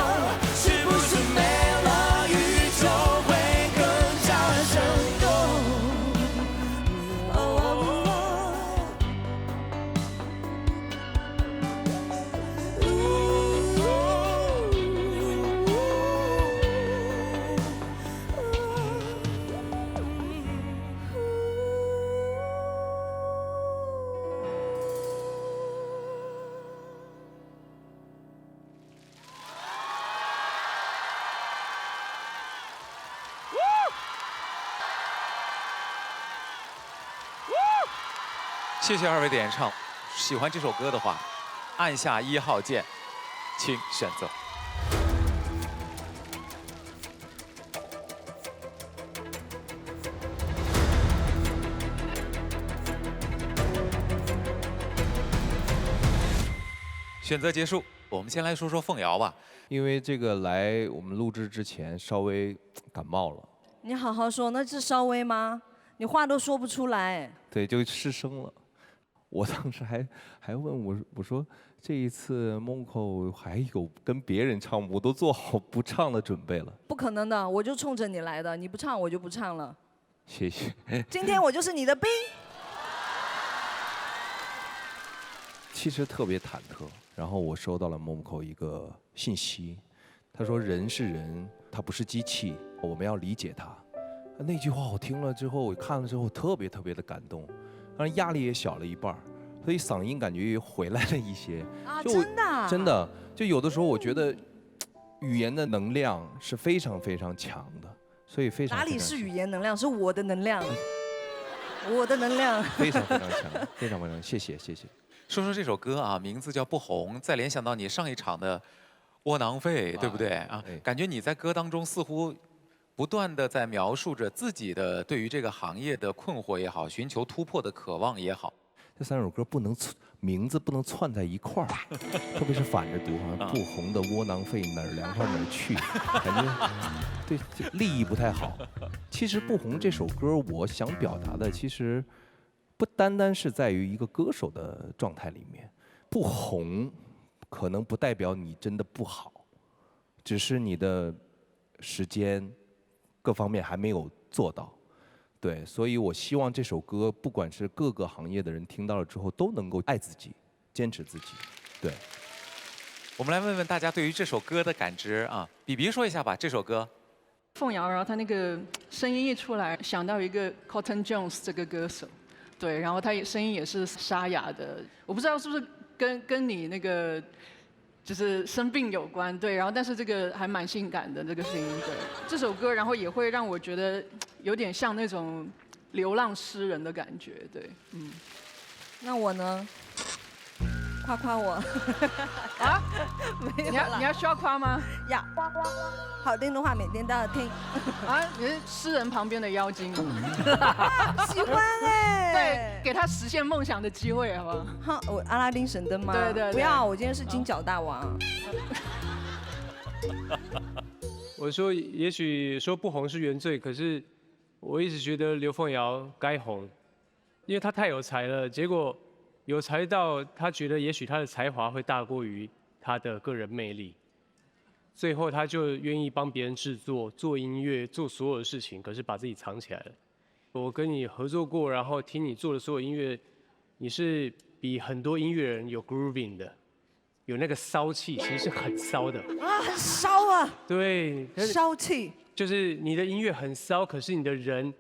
是不是没了宇宙会更加生动？谢谢二位的演唱。喜欢这首歌的话，按下1号键，请选择。选择结束，我们先来说说凤瑶吧。因为这个来我们录制之前稍微感冒了，你好好说，那是稍微吗？你话都说不出来。对，就失声了。我当时还问我说这一次梦扣还有跟别人唱，我都做好不唱的准备了。不可能的，我就冲着你来的，你不唱我就不唱了。谢谢。今天我就是你的兵。其实特别忐忑，然后我收到了梦扣一个信息，他说人是人，他不是机器，我们要理解他。那句话我听了之后，我看了之后特别的感动，当然压力也小了一半，所以嗓音感觉也回来了一些。啊，就真的？真的，就有的时候我觉得语言的能量是非常强的，所以非常。哪里是语言能量，是我的能量，我的能量。非常强，非常谢谢。说说这首歌啊，名字叫《不红》，再联想到你上一场的窝囊废，对不对啊？感觉你在歌当中似乎不断的在描述着自己的对于这个行业的困惑也好，寻求突破的渴望也好。这3首歌名字不能串在一块儿，特别是反着读，好像不红的窝囊废哪儿凉快哪儿去，感觉对利益不太好。其实《不红》这首歌，我想表达的其实不单单是在于一个歌手的状态里面，不红可能不代表你真的不好，只是你的时间各方面还没有做到。对，所以我希望这首歌，不管是各个行业的人听到了之后，都能够爱自己，坚持自己。对，我们来问问大家对于这首歌的感知啊，比比说一下吧，这首歌。凤瑶，然后她那个声音一出来，想到一个 Cotton Jones 这个歌手，对，然后她声音也是沙哑的，我不知道是不是跟你那个就是生病有关，对，然后但是这个还蛮性感的这个声音，对，这首歌然后也会让我觉得有点像那种流浪诗人的感觉，对，那我呢？夸夸我。啊？没有你要需要夸吗？要。好听的话每天都要听。啊，你是诗人旁边的妖精。喜欢哎。对，给他实现梦想的机会，好不好？好，我阿拉丁神灯吗？对对。不要，我今天是金角大王。我说，也许说不红是原罪，可是我一直觉得刘凤瑶该红，因为她太有才了。结果有才到她觉得也许她的才华会大过于她的个人魅力，最后她就愿意帮别人制作、做音乐、做所有的事情，可是把自己藏起来了。我跟你合作过，然后听你做的所有音乐，你是比很多音乐人有 grooving 的。有那个骚气，其实是很骚的啊，很骚啊。对，骚气就是你的音乐很骚，可是你的人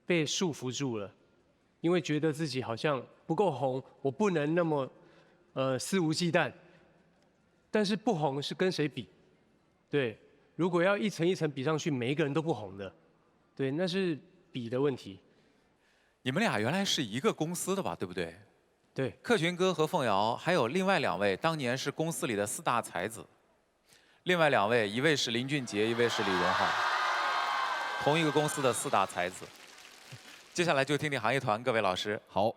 被束缚住了，因为觉得自己好像不够红，我不能那么肆无忌惮。但是不红是跟谁比？对，如果要一层一层比上去，每一个人都不红的，对，那是比的问题。你们俩原来是一个公司的吧？对不对？对，克群哥和凤瑶，还有另外2位，当年是公司里的4大才子。另外2位，一位是林俊杰，一位是李荣浩，同一个公司的4大才子。接下来就听听行业团各位老师。好，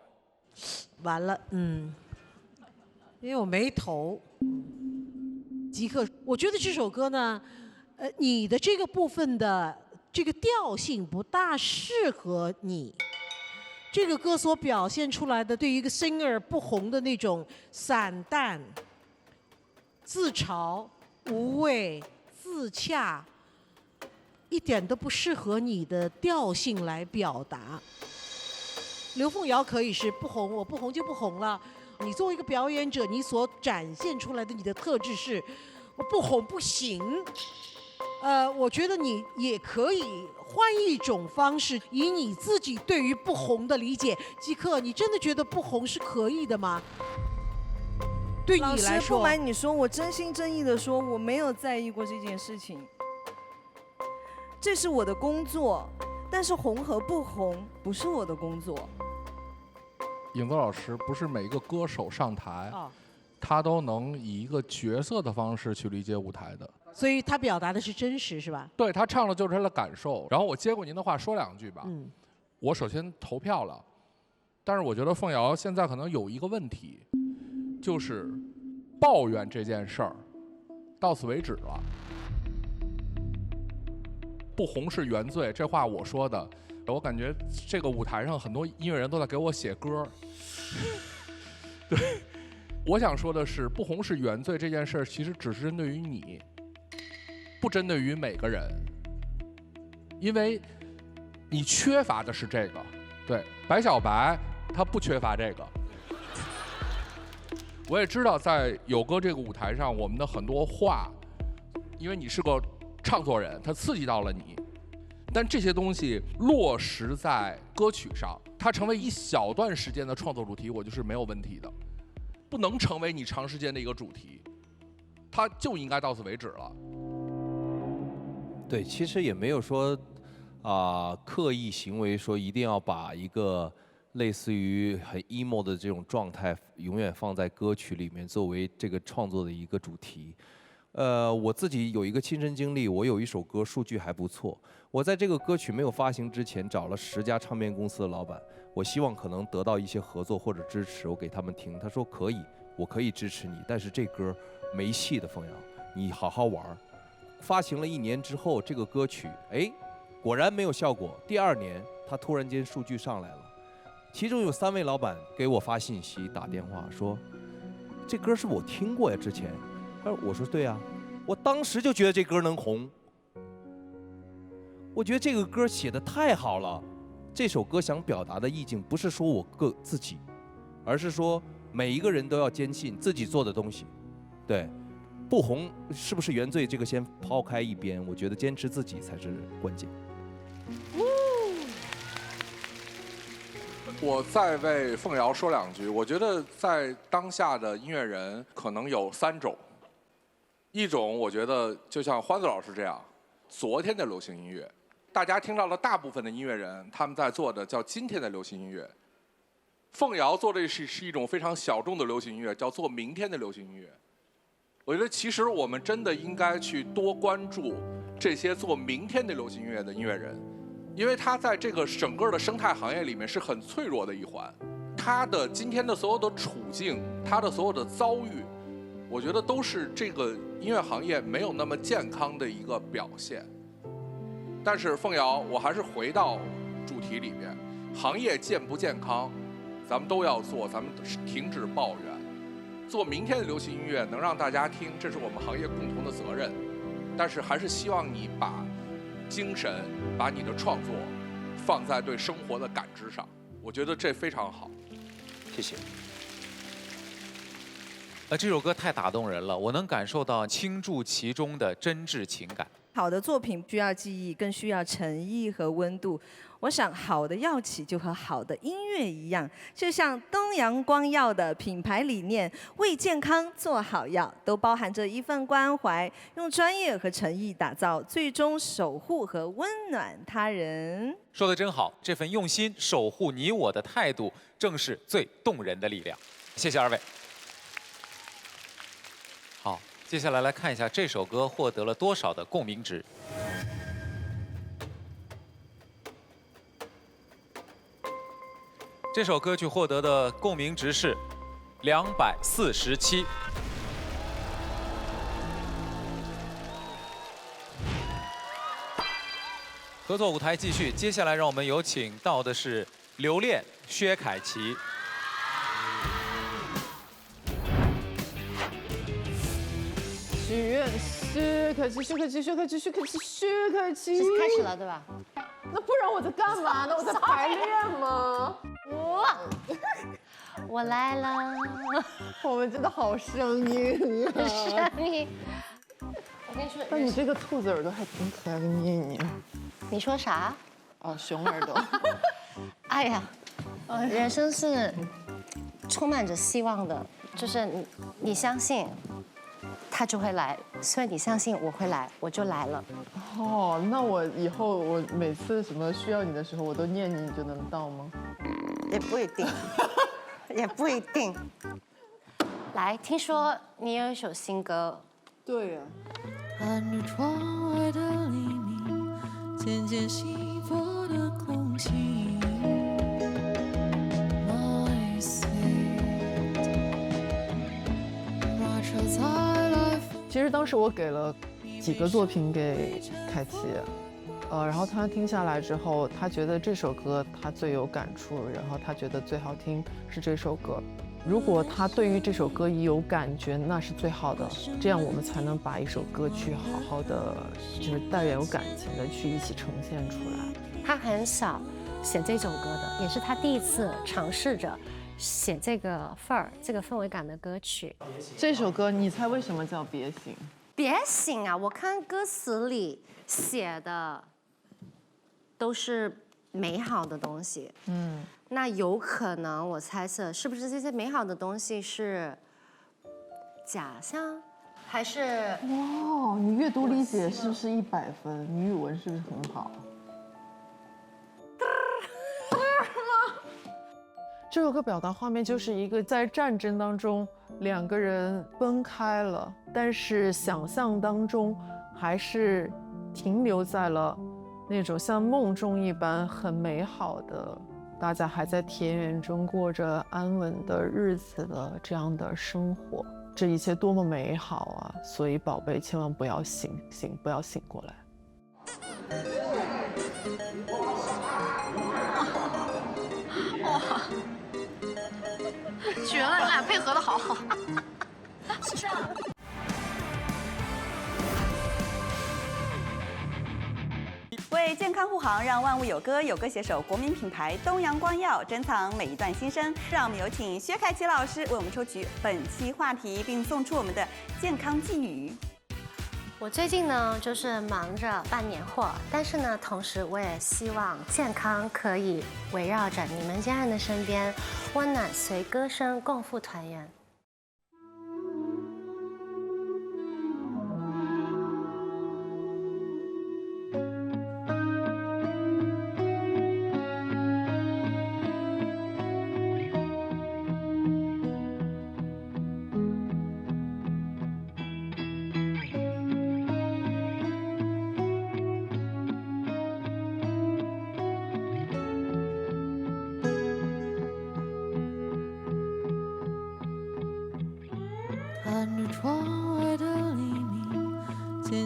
完了，因为我没投。即刻，我觉得这首歌呢，你的这个部分的这个调性不大适合你。这个歌所表现出来的对于一个 singer 不红的那种散淡、自嘲、无畏、自洽，一点都不适合你的调性来表达。刘凤瑶可以是不红，我不红就不红了。你作为一个表演者，你所展现出来的你的特质是，我不红不行。我觉得你也可以换一种方式，以你自己对于不红的理解。即刻，你真的觉得不红是可以的吗？对你来说，老师，不瞒你说，我真心真意的说，我没有在意过这件事情。这是我的工作，但是红和不红不是我的工作。影子老师，不是每一个歌手上台，他都能以一个角色的方式去理解舞台的。所以他表达的是真实，是吧？对，他唱的就是他的感受。然后我接过您的话说2句吧。我首先投票了，但是我觉得凤瑶现在可能有一个问题，就是抱怨这件事儿到此为止了。不红是原罪，这话我说的。我感觉这个舞台上很多音乐人都在给我写歌。对，我想说的是，不红是原罪这件事儿，其实只是针对于你。不针对于每个人，因为你缺乏的是这个。对，白小白他不缺乏这个。我也知道在有歌这个舞台上，我们的很多话，因为你是个唱作人，它刺激到了你。但这些东西落实在歌曲上，它成为一小段时间的创作主题，我就是没有问题的。不能成为你长时间的一个主题，它就应该到此为止了。对，其实也没有说刻意行为说一定要把一个类似于很 emo 的这种状态永远放在歌曲里面作为这个创作的一个主题。我自己有一个亲身经历，我有一首歌数据还不错，我在这个歌曲没有发行之前找了10家唱片公司的老板，我希望可能得到一些合作或者支持，我给他们听，他说可以，我可以支持你，但是这歌没戏的，凤瑶，你好好玩。发行了1年之后，这个歌曲果然没有效果。第2年，他突然间数据上来了，其中有3位老板给我发信息、打电话说，这歌是我听过呀，之前。我说对啊，我当时就觉得这歌能红。我觉得这个歌写得太好了，这首歌想表达的意境不是说我自己，而是说每一个人都要坚信自己做的东西。对。不红是不是原罪？这个先抛开一边，我觉得坚持自己才是关键。我再为凤瑶说2句。我觉得在当下的音乐人可能有3种，一种我觉得就像欢子老师这样，昨天的流行音乐，大家听到了大部分的音乐人他们在做的叫今天的流行音乐。凤瑶做的是一种非常小众的流行音乐，叫做明天的流行音乐。我觉得其实我们真的应该去多关注这些做明天的流行音乐的音乐人，因为他在这个整个的生态行业里面是很脆弱的一环。他的今天的所有的处境，他的所有的遭遇，我觉得都是这个音乐行业没有那么健康的一个表现。但是凤瑶，我还是回到主题里面，行业健不健康，咱们都要做，咱们停止抱怨。做明天的流行音乐能让大家听，这是我们行业共同的责任。但是还是希望你把精神、把你的创作放在对生活的感知上，我觉得这非常好。谢谢。这首歌太打动人了，我能感受到倾注其中的真挚情感。好的作品需要记忆，更需要诚意和温度。我想，好的药企就和好的音乐一样，就像东阳光药的品牌理念“为健康做好药”，都包含着一份关怀，用专业和诚意打造，最终守护和温暖他人。说得真好，这份用心守护你我的态度，正是最动人的力量。谢谢二位。好，接下来来看一下这首歌获得了多少的共鸣值。这首歌曲获得的共鸣值是247。合作舞台继续，接下来让我们有请到的是留恋薛凯琪。许愿，薛凯琪，薛凯琪，薛凯琪，薛凯琪，薛凯琪。是开始了，对吧？那不然我在干嘛呢？我在排练吗？我来了。我们真的好生硬啊！生硬。我跟你说，那你这个兔子耳朵还挺可爱的，捏一捏。你说啥？哦，熊耳朵。哎呀，人生是充满着希望的，就是你相信，它就会来。所以你相信我会来，我就来了。哦，那我以后我每次什么需要你的时候，我都念你，你就能到吗？也不一定，也不一定。来，听说你有一首新歌。对呀。看着窗外的黎明，渐渐稀薄的空气。My sweet， 马车才来。其实当时我给了几个作品给凯琪，然后他听下来之后，他觉得这首歌他最有感触，然后他觉得最好听是这首歌。如果他对于这首歌有感觉，那是最好的，这样我们才能把一首歌曲好好的，就是带有感情的去一起呈现出来。他很少写这首歌的，也是他第一次尝试着写这个这个氛围感的歌曲。这首歌你猜为什么叫别醒？别醒啊！我看歌词里写的都是美好的东西。那有可能我猜测，是不是这些美好的东西是假象，还是？哇，你阅读理解是不是100分？你语文是不是很好？这首歌表达画面就是一个在战争当中两个人分开了，但是想象当中还是停留在了那种像梦中一般很美好的，大家还在田园中过着安稳的日子的这样的生活，这一切多么美好啊！所以宝贝，千万不要醒，不要醒过来。哇，绝了，你俩配合的好好。是这样。为健康护航，让万物有歌，有歌携手国民品牌东阳光药，珍藏每一段心声。让我们有请薛凯琪老师为我们抽取本期话题，并送出我们的健康寄语。我最近呢，就是忙着办年货，但是呢，同时我也希望健康可以围绕着你们家人的身边，温暖随歌声共赴团圆。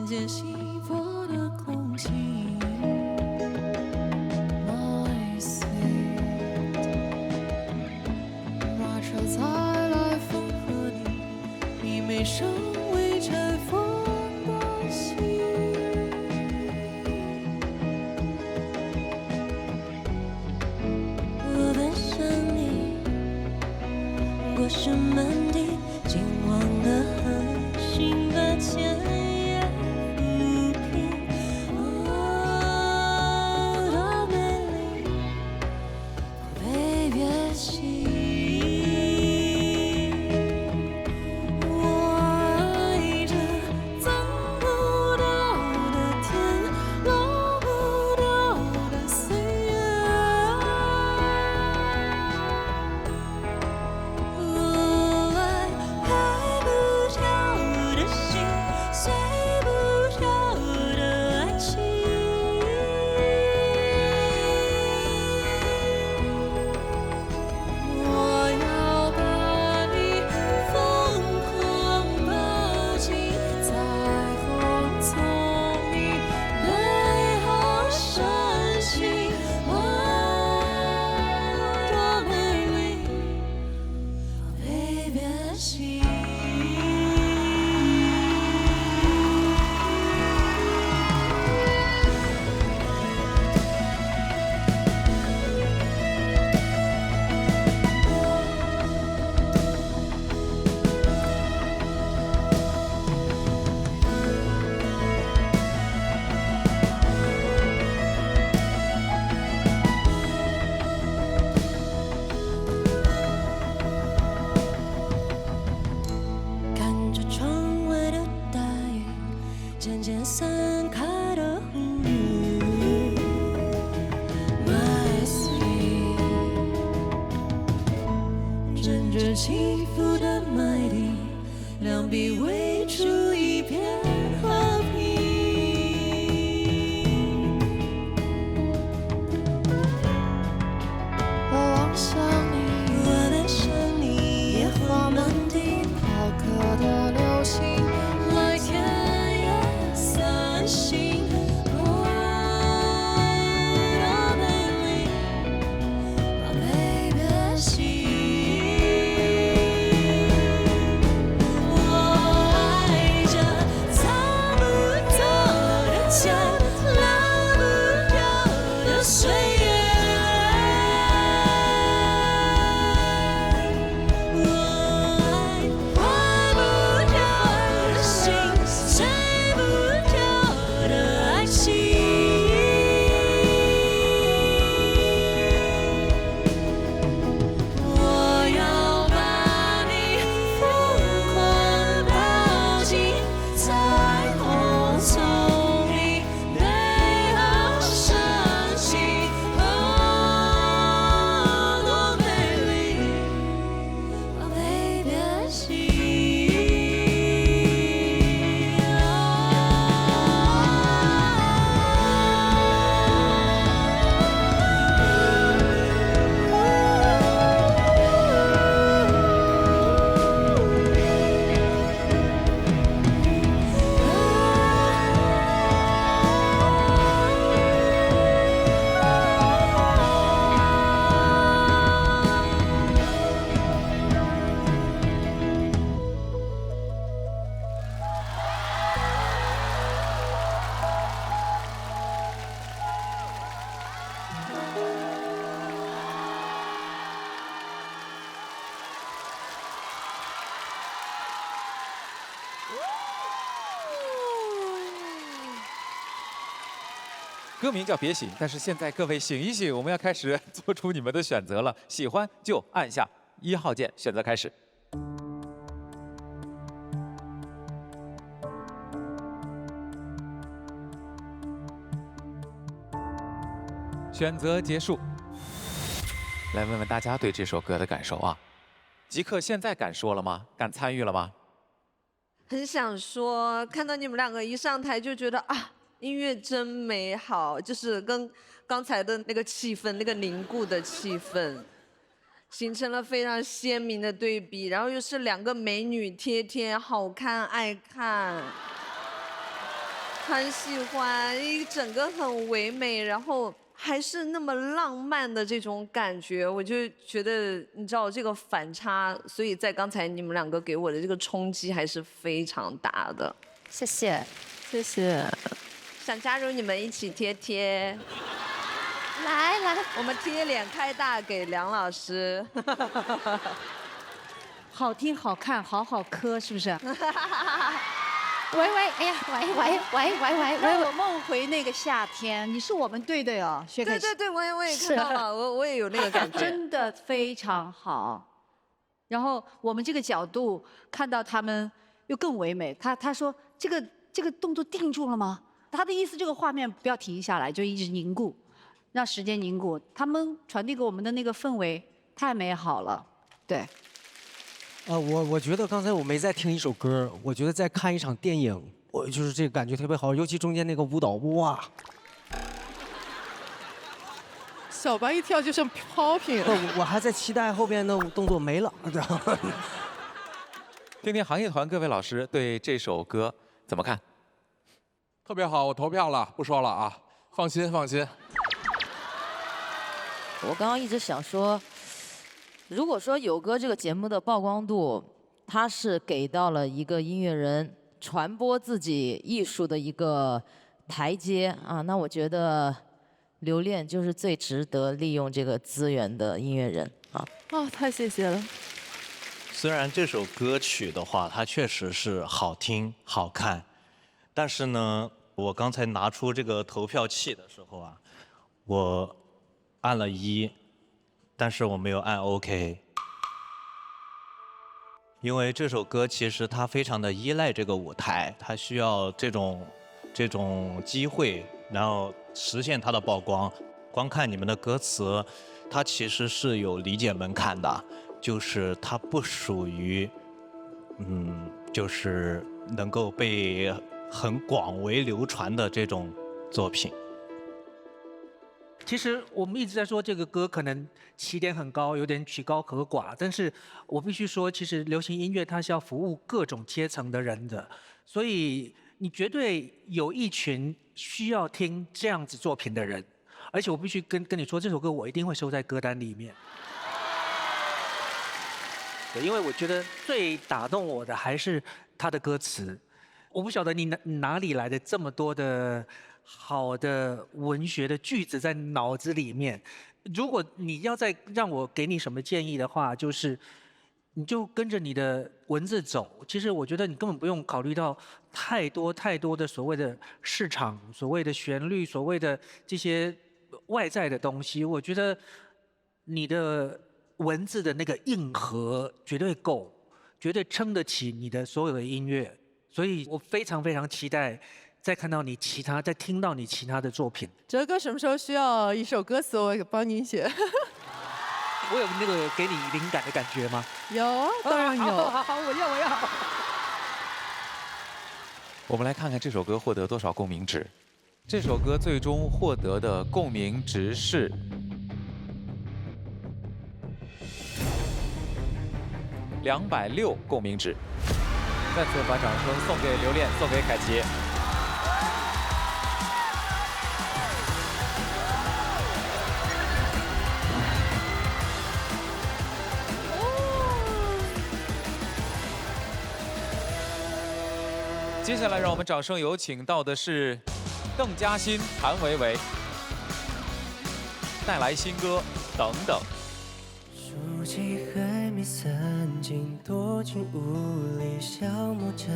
渐渐稀薄的空气。My sweet， 马车载来风和你，你眉上未拆封的信。我奔向你，过深满地金黄的河，心把千叶抚平。哦，多美丽，宝贝别醒。我爱着藏不到的天，漏不掉的岁月。我爱拍不掉的心，碎不掉的爱情。我要把你疯狂抱紧，彩虹从你背后升起，多美丽，宝贝别醒。看着窗外的大雨，渐渐散开的乌云。My sweet， 阵阵起伏的麦地，两臂围出一片和平。我望向你，我奔向你，野花满地，抛客的流星，来天涯散心。哦，多美丽，宝贝别醒。我爱着藏不到的天，拉不掉的岁月。我爱坏不掉的心，碎不掉的爱情。我要把你疯狂抱紧，彩虹从你背后升起，多美丽，宝贝别醒。歌名叫《别醒》，但是现在各位醒一醒，我们要开始做出你们的选择了。喜欢就按下1号键，选择开始。选择结束。来问问大家对这首歌的感受啊。极客现在敢说了吗？敢参与了吗？很想说，看到你们两个一上台就觉得啊，音乐真美好，就是跟刚才的那个气氛，那个凝固的气氛，形成了非常鲜明的对比，然后又是两个美女贴贴，好看爱看。很喜欢，一整个很唯美，然后还是那么浪漫的这种感觉，我就觉得你知道这个反差，所以在刚才你们两个给我的这个冲击还是非常大的。谢谢，谢谢。想加入你们一起贴贴。来，我们贴脸开大给梁老师。好听、好看、好好磕，是不是？喂，哎呀，喂，让我梦回那个夏天，你是我们队的哦，薛凯琪。对，我也看到了，我也有那个感觉，真的非常好。然后我们这个角度看到他们又更唯美。他说这个动作定住了吗？他的意思这个画面不要停下来，就一直凝固，让时间凝固。他们传递给我们的那个氛围太美好了，对。我觉得刚才我没在听一首歌，我觉得在看一场电影，我就是这个感觉特别好，尤其中间那个舞蹈，哇！小白一跳就像 popping。我还在期待后边的动作没了。听听行业团各位老师对这首歌怎么看？特别好，我投票了，不说了啊，放心。我刚刚一直想说，如果说有歌这个节目的曝光度，它是给到了一个音乐人传播自己艺术的一个台阶啊，那我觉得刘恋就是最值得利用这个资源的音乐人啊。太谢谢了。虽然这首歌曲的话，它确实是好听好看，但是呢，我刚才拿出这个投票器的时候啊，我按了1，但是我没有按 OK， 因为这首歌其实它非常的依赖这个舞台，它需要这种机会，然后实现它的曝光。光看你们的歌词，它其实是有理解门槛的，就是它不属于，就是能够被很广为流传的这种作品。其实我们一直在说这个歌可能起点很高，有点曲高和寡，但是我必须说，其实流行音乐它是要服务各种阶层的人的，所以你绝对有一群需要听这样子作品的人，而且我必须跟你说，这首歌我一定会收在歌单里面。对，因为我觉得最打动我的还是它的歌词。我不晓得你哪里来的这么多的好的文学的句子在脑子里面。如果你要再让我给你什么建议的话，就是你就跟着你的文字走。其实我觉得你根本不用考虑到太多的所谓的市场、所谓的旋律、所谓的这些外在的东西。我觉得你的文字的那个硬核绝对够，绝对撑得起你的所有的音乐。所以我非常期待再看到你再听到你其他的作品。哲哥什么时候需要一首歌词，我帮您写。我有那个给你灵感的感觉吗？有啊，当然有。好，我要。我们来看看这首歌获得多少共鸣值。这首歌最终获得的共鸣值是260共鸣值。再次把掌声送给刘恋，送给凯琪。接下来，让我们掌声有请到的是邓嘉欣、谭维维，带来新歌《等等》。书籍还没散尽，多情无力消磨着。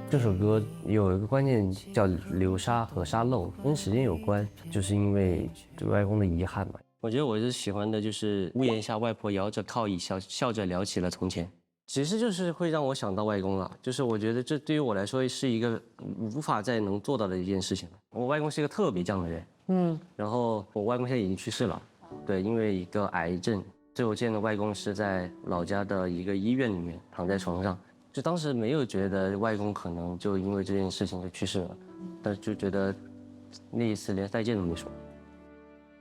这首歌有一个关键叫流沙和沙漏，跟时间有关，就是因为对外公的遗憾嘛。我觉得我是喜欢的就是屋檐下，外婆摇着靠椅，笑着聊起了从前。其实就是会让我想到外公了，就是我觉得这对于我来说是一个无法再能做到的一件事情了。我外公是一个特别犟的人，然后我外公现在已经去世了，对，因为一个癌症。最后见的外公是在老家的一个医院里面，躺在床上，就当时没有觉得外公可能就因为这件事情就去世了，但是就觉得那一次连再见都没说。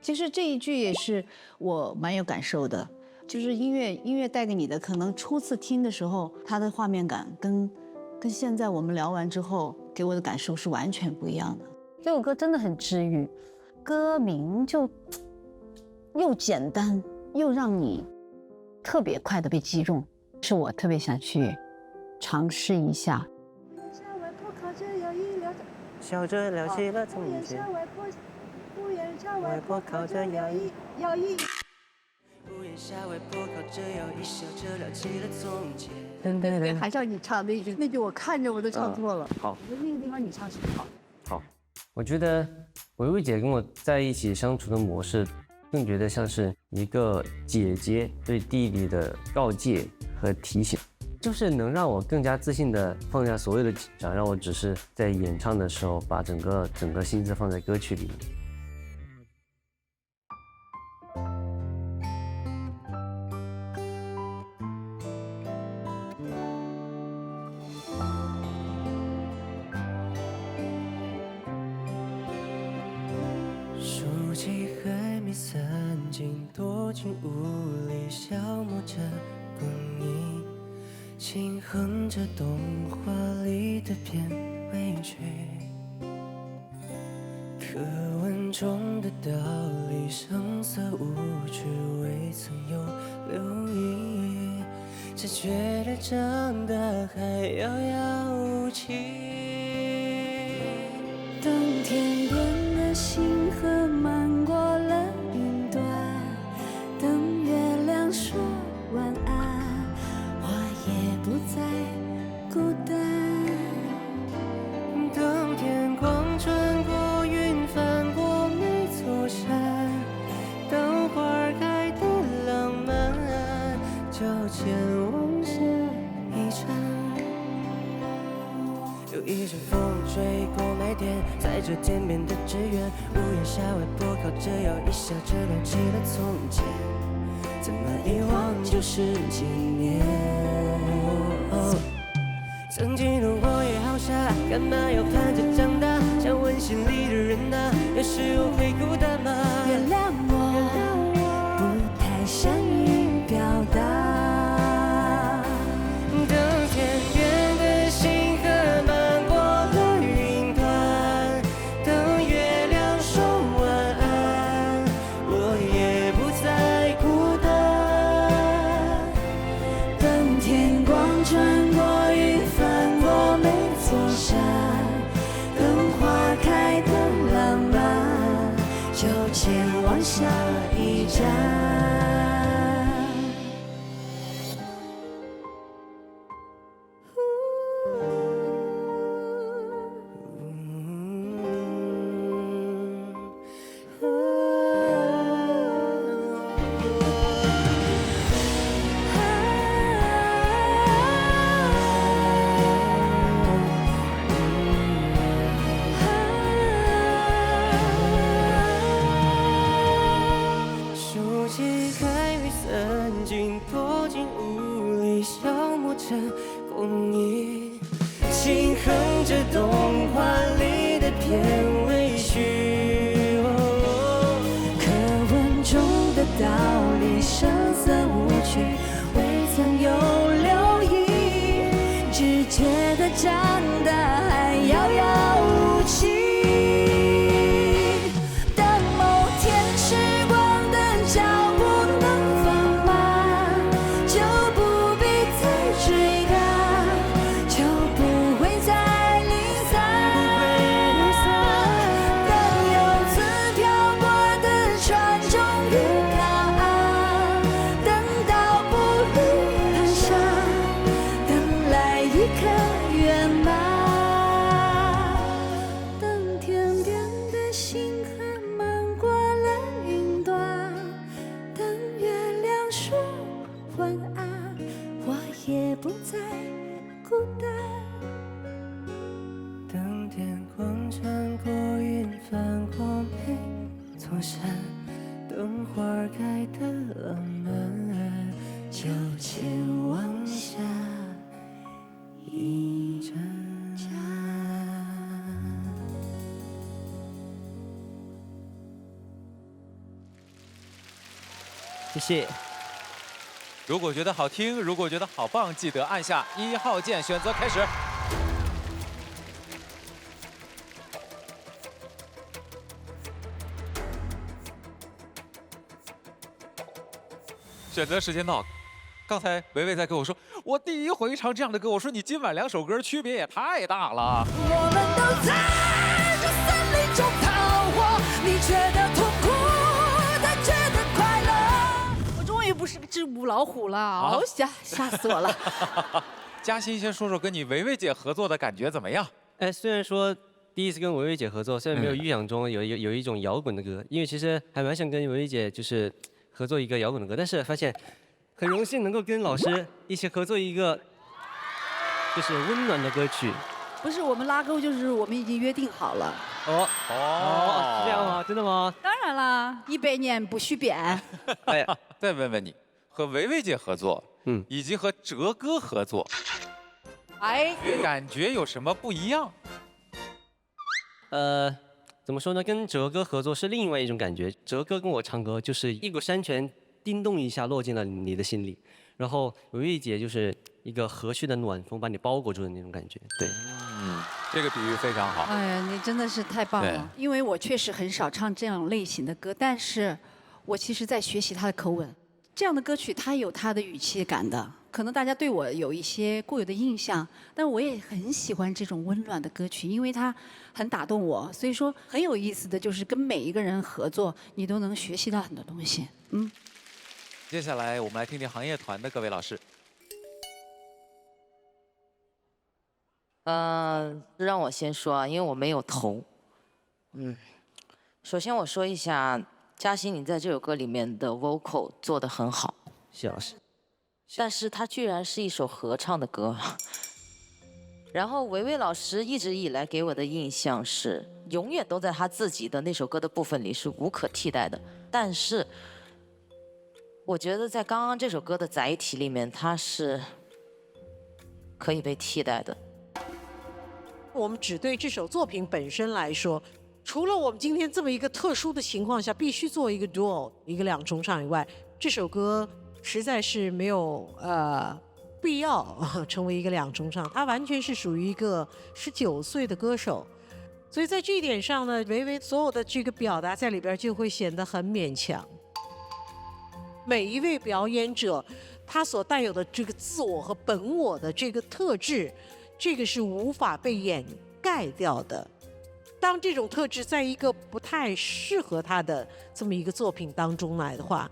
其实这一句也是我蛮有感受的，就是音乐带给你的，可能初次听的时候，它的画面感跟跟现在我们聊完之后给我的感受是完全不一样的。这首歌真的很治愈，歌名就又简单又让你特别快的被击中，是我特别想去尝试一下。笑着聊起了从前，外婆靠着摇椅，屋檐下外婆靠着摇椅，笑着聊起了从前。还是要你唱那句我看着我都唱错了。好，那个地方你唱是好。好，我觉得维维姐跟我在一起相处的模式，更觉得像是一个姐姐对弟弟的告诫和提醒，就是能让我更加自信的放下所有的紧张，让我只是在演唱的时候把整个心思放在歌曲里面。书籍还没散尽，多情无力消磨着光阴，轻哼着动画里的片尾曲，课文中的道理，声色无趣，未曾有留意，只觉得长大还遥遥无期。当天边的星河漫过了云端，等月亮说晚安，我也不再孤单。当天光穿过云，翻过每座山，当花开的浪漫，就前往下一站。有一阵风吹过麦田，在这天边的志愿，屋檐下外婆靠着摇椅，笑着聊起了从前，怎么遗忘就是纪念。曾经的我也好傻，干嘛要盼着长大？想问心里的人啊，有时候会孤单吗？原谅我，不太善于表达。当天边的星河漫过了云端，当月亮说晚安，我也不再孤单。当天光穿过云，翻过每座山，等花开的浪漫，就前往下一站。书籍还未散尽，多情无力消磨着光阴，轻哼着动画里的片尾曲。课文中的道理，声色无趣，未曾有留意，只觉得长大还遥遥无期。当某天时光的脚步能放慢，就不必再追赶，就不会再离散。当游子漂泊的船终于靠岸，等到步履蹒跚，等来一刻圆满。当天边的星河漫过了云端，当月亮说晚安，我也不再孤单。当天光穿过云，翻过每座山，等花开的浪漫，就前往下一站。谢谢。如果觉得好听，如果觉得好棒，记得按下1号键选择开始。选择时间到。刚才维维在跟我说，我第一回唱这样的歌，我说你今晚2首歌区别也太大了。我们都在这森林中逃活，你觉得痛苦，他觉得快乐。我终于不是个只母老虎了，哦吓死我了。嘉欣先说说跟你维维姐合作的感觉怎么样？哎，虽然说第一次跟维维姐合作，虽然没有预想中有一种摇滚的歌，因为其实还蛮想跟维维姐就是合作一个摇滚的歌，但是发现很荣幸能够跟老师一起合作一个就是温暖的歌曲。不是我们拉钩，就是我们已经约定好了。哦，是这样吗？真的吗？当然啦，100年不许变。哎，再问问你，和维维姐合作，以及和哲哥合作，哎，感觉有什么不一样？怎么说呢？跟哲哥合作是另外一种感觉。哲哥跟我唱歌就是一股山泉叮咚一下落进了你的心里，然后维维姐就是一个和煦的暖风把你包裹住的那种感觉。对，这个比喻非常好。哎呀，你真的是太棒了！因为我确实很少唱这样类型的歌，但是我其实在学习他的口吻。这样的歌曲它有它的语气感的，可能大家对我有一些固有的印象，但我也很喜欢这种温暖的歌曲，因为它很打动我。所以说很有意思的就是跟每一个人合作，你都能学习到很多东西。接下来我们来听听行业团的各位老师。让我先说啊，因为我没有投。首先我说一下，嘉欣你在这首歌里面的 vocal 做得很好，谢老师。但是它居然是一首合唱的歌。然后维维老师一直以来给我的印象是，永远都在他自己的那首歌的部分里是无可替代的。但是我觉得在刚刚这首歌的载体里面，它是可以被替代的。我们只对这首作品本身来说，除了我们今天这么一个特殊的情况下必须做一个 duo 一个2重唱以外，这首歌实在是没有必要成为一个2重唱，它完全是属于一个19岁的歌手，所以在这一点上呢，维维所有的这个表达在里边就会显得很勉强。每一位表演者他所带有的这个自我和本我的这个特质，这个是无法被掩盖掉的。当这种特质在一个不太适合他的这么一个作品当中来的话，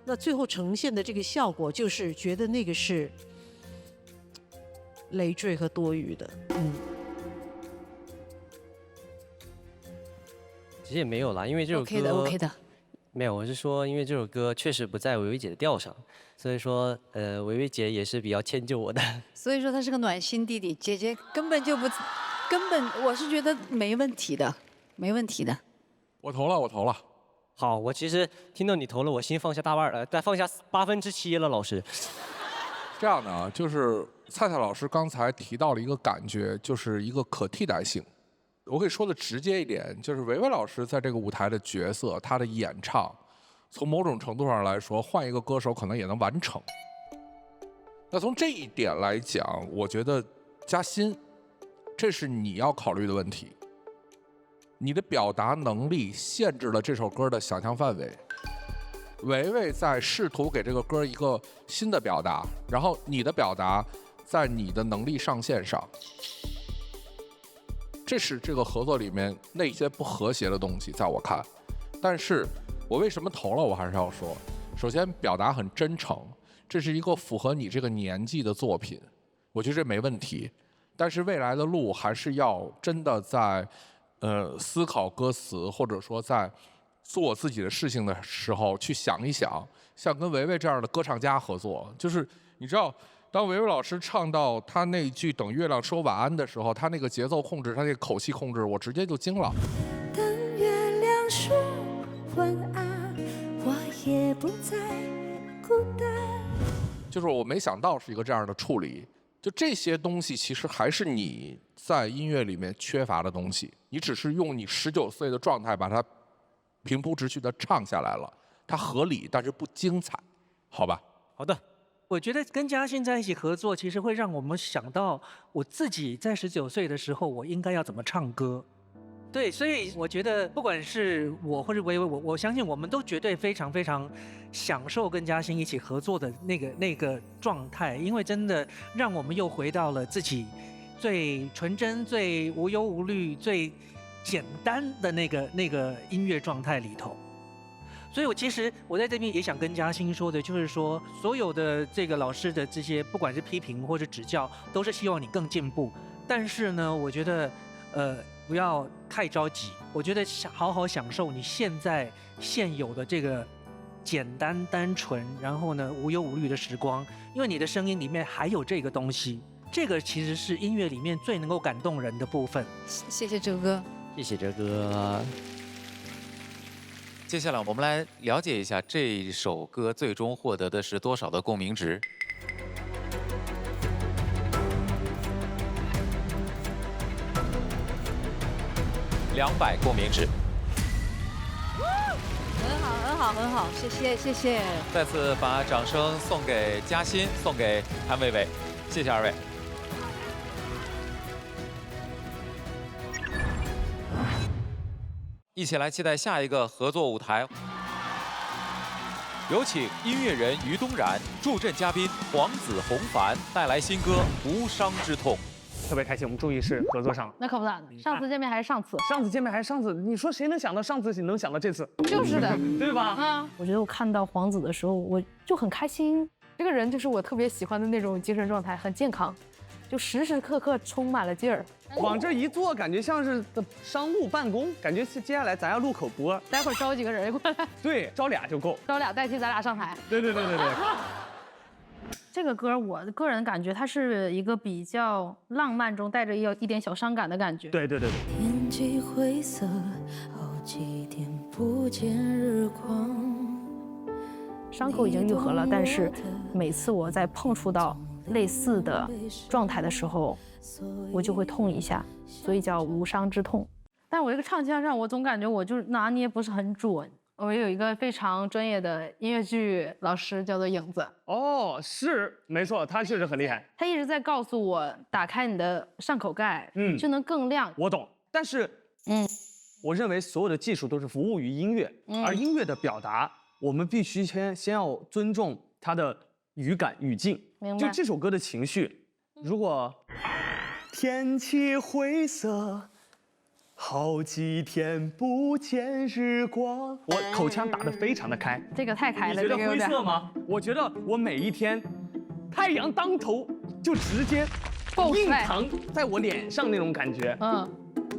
那最后呈现的这个效果就是觉得那个是累赘和多余的。其实也没有啦，因为这首歌 OK 的。没有，我是说，因为这首歌确实不在维维姐的调上，所以说，维维姐也是比较迁就我的。所以说他是个暖心弟弟，姐姐根本我是觉得没问题的，没问题的。我投了。好，我其实听到你投了，我心放下大半了，再放下7/8了，老师。这样的啊，就是蔡老师刚才提到了一个感觉，就是一个可替代性。我可以说的直接一点，就是维维老师在这个舞台的角色，他的演唱，从某种程度上来说，换一个歌手可能也能完成。那从这一点来讲，我觉得嘉欣，这是你要考虑的问题。你的表达能力限制了这首歌的想象范围。维维在试图给这个歌一个新的表达，然后你的表达在你的能力上限上。这是这个合作里面那些不和谐的东西，在我看。但是我为什么投了，我还是要说，首先表达很真诚，这是一个符合你这个年纪的作品，我觉得这没问题。但是未来的路还是要真的在思考歌词，或者说在做自己的事情的时候去想一想，像跟维维这样的歌唱家合作，就是你知道。当维维老师唱到他那句等月亮说晚安的时候，他那个节奏控制，他那个口气控制，我直接就惊了。等月亮说晚安，我也不再孤单。就是我没想到是一个这样的处理，就这些东西其实还是你在音乐里面缺乏的东西，你只是用你19岁的状态把它平铺直叙的唱下来了，它合理但是不精彩，好吧？好的。我觉得跟嘉欣在一起合作，其实会让我们想到我自己在19岁的时候，我应该要怎么唱歌。对，所以我觉得不管是我或者薇薇，我相信我们都绝对非常非常享受跟嘉欣一起合作的那个状态，因为真的让我们又回到了自己最纯真、最无忧无虑、最简单的那个音乐状态里头。所以其实我在这边也想跟嘉欣说的，就是说所有的这个老师的这些不管是批评或者指教，都是希望你更进步。但是呢，我觉得不要太着急，我觉得好好享受你现有的这个简单单纯，然后呢无忧无虑的时光，因为你的声音里面还有这个东西，这个其实是音乐里面最能够感动人的部分。谢谢哲哥，谢谢哲哥。接下来我们来了解一下这首歌最终获得的是多少的共鸣值。200共鸣值。很好，很好，很好，谢谢，谢谢。再次把掌声送给嘉欣，送给谭维维，谢谢二位。一起来期待下一个合作舞台。有请音乐人于东然助阵嘉宾黄子弘凡带来新歌《无伤之痛》。特别开心，我们终于是合作上了。那可不咋的，上次见面还是上次，上次见面还是上次，你说谁能想到上次能想到这次？就是的，对吧？啊，我觉得我看到黄子的时候，我就很开心。这个人就是我特别喜欢的那种精神状态，很健康，就时时刻刻充满了劲儿。往这一坐，感觉像是商务办公，感觉接下来咱要录口播，待会儿招几个人过来。对，招俩就够，招俩代替咱俩上台。对。这个歌，我个人感觉它是一个比较浪漫中带着一点小伤感的感觉。对。天气灰色，好几天不见日光。伤口已经愈合了，但是每次我在碰触到类似的状态的时候，我就会痛一下，所以叫无伤之痛。但我这个唱腔上，我总感觉我就拿捏不是很准。我有一个非常专业的音乐剧老师，叫做影子。哦，是没错，他确实很厉害。他一直在告诉我，打开你的上口盖，就能更亮。我懂，但是，我认为所有的技术都是服务于音乐，而音乐的表达，我们必须先要尊重它的语感语境。明白。就这首歌的情绪，如果天气灰色。好几天不见日光，我口腔打得非常的开，这个太开了。你觉得灰色吗？我觉得我每一天，太阳当头就直接硬扛在我脸上那种感觉，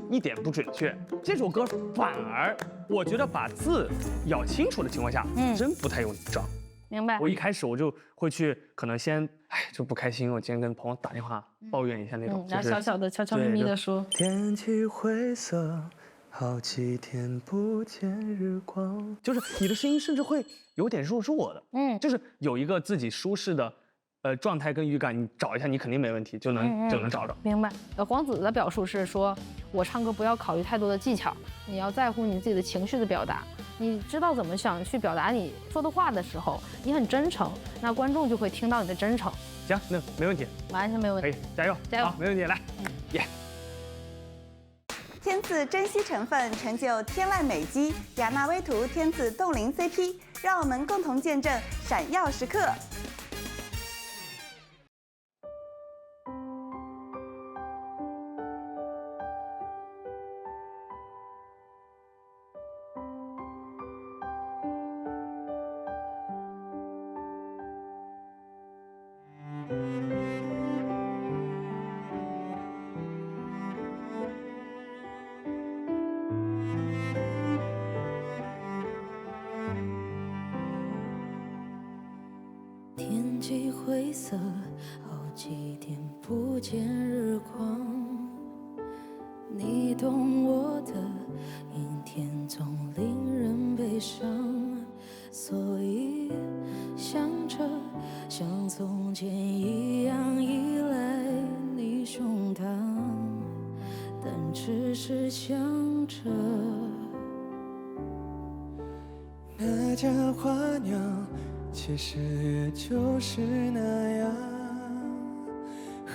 一点不准确。这首歌反而我觉得把字咬清楚的情况下，真不太用张。明白。我一开始我就会去，可能先就不开心，我今天跟朋友打电话抱怨一下那种，然后小小的、悄悄咪咪的说。天气灰色，好几天不见日光。就是你的声音甚至会有点弱的，就是有一个自己舒适的状态跟语感，你找一下，你肯定没问题，就能找着。明白。黄子的表述是说，我唱歌不要考虑太多的技巧，你要在乎你自己的情绪的表达。你知道怎么想去表达你说的话的时候，你很真诚，那观众就会听到你的真诚。行，那没问题，完全没问题，可以，加油，加油，好，没问题，来，耶。天赐珍稀成分，成就天籁美肌，雅纳薇图天赐冻龄 CP， 让我们共同见证闪耀时刻。天气灰色，好几天不见日光。你懂我的，阴天总令人悲伤，所以想着像从前一样依赖你胸膛，但只是想着。那家花鸟其实也就是那样，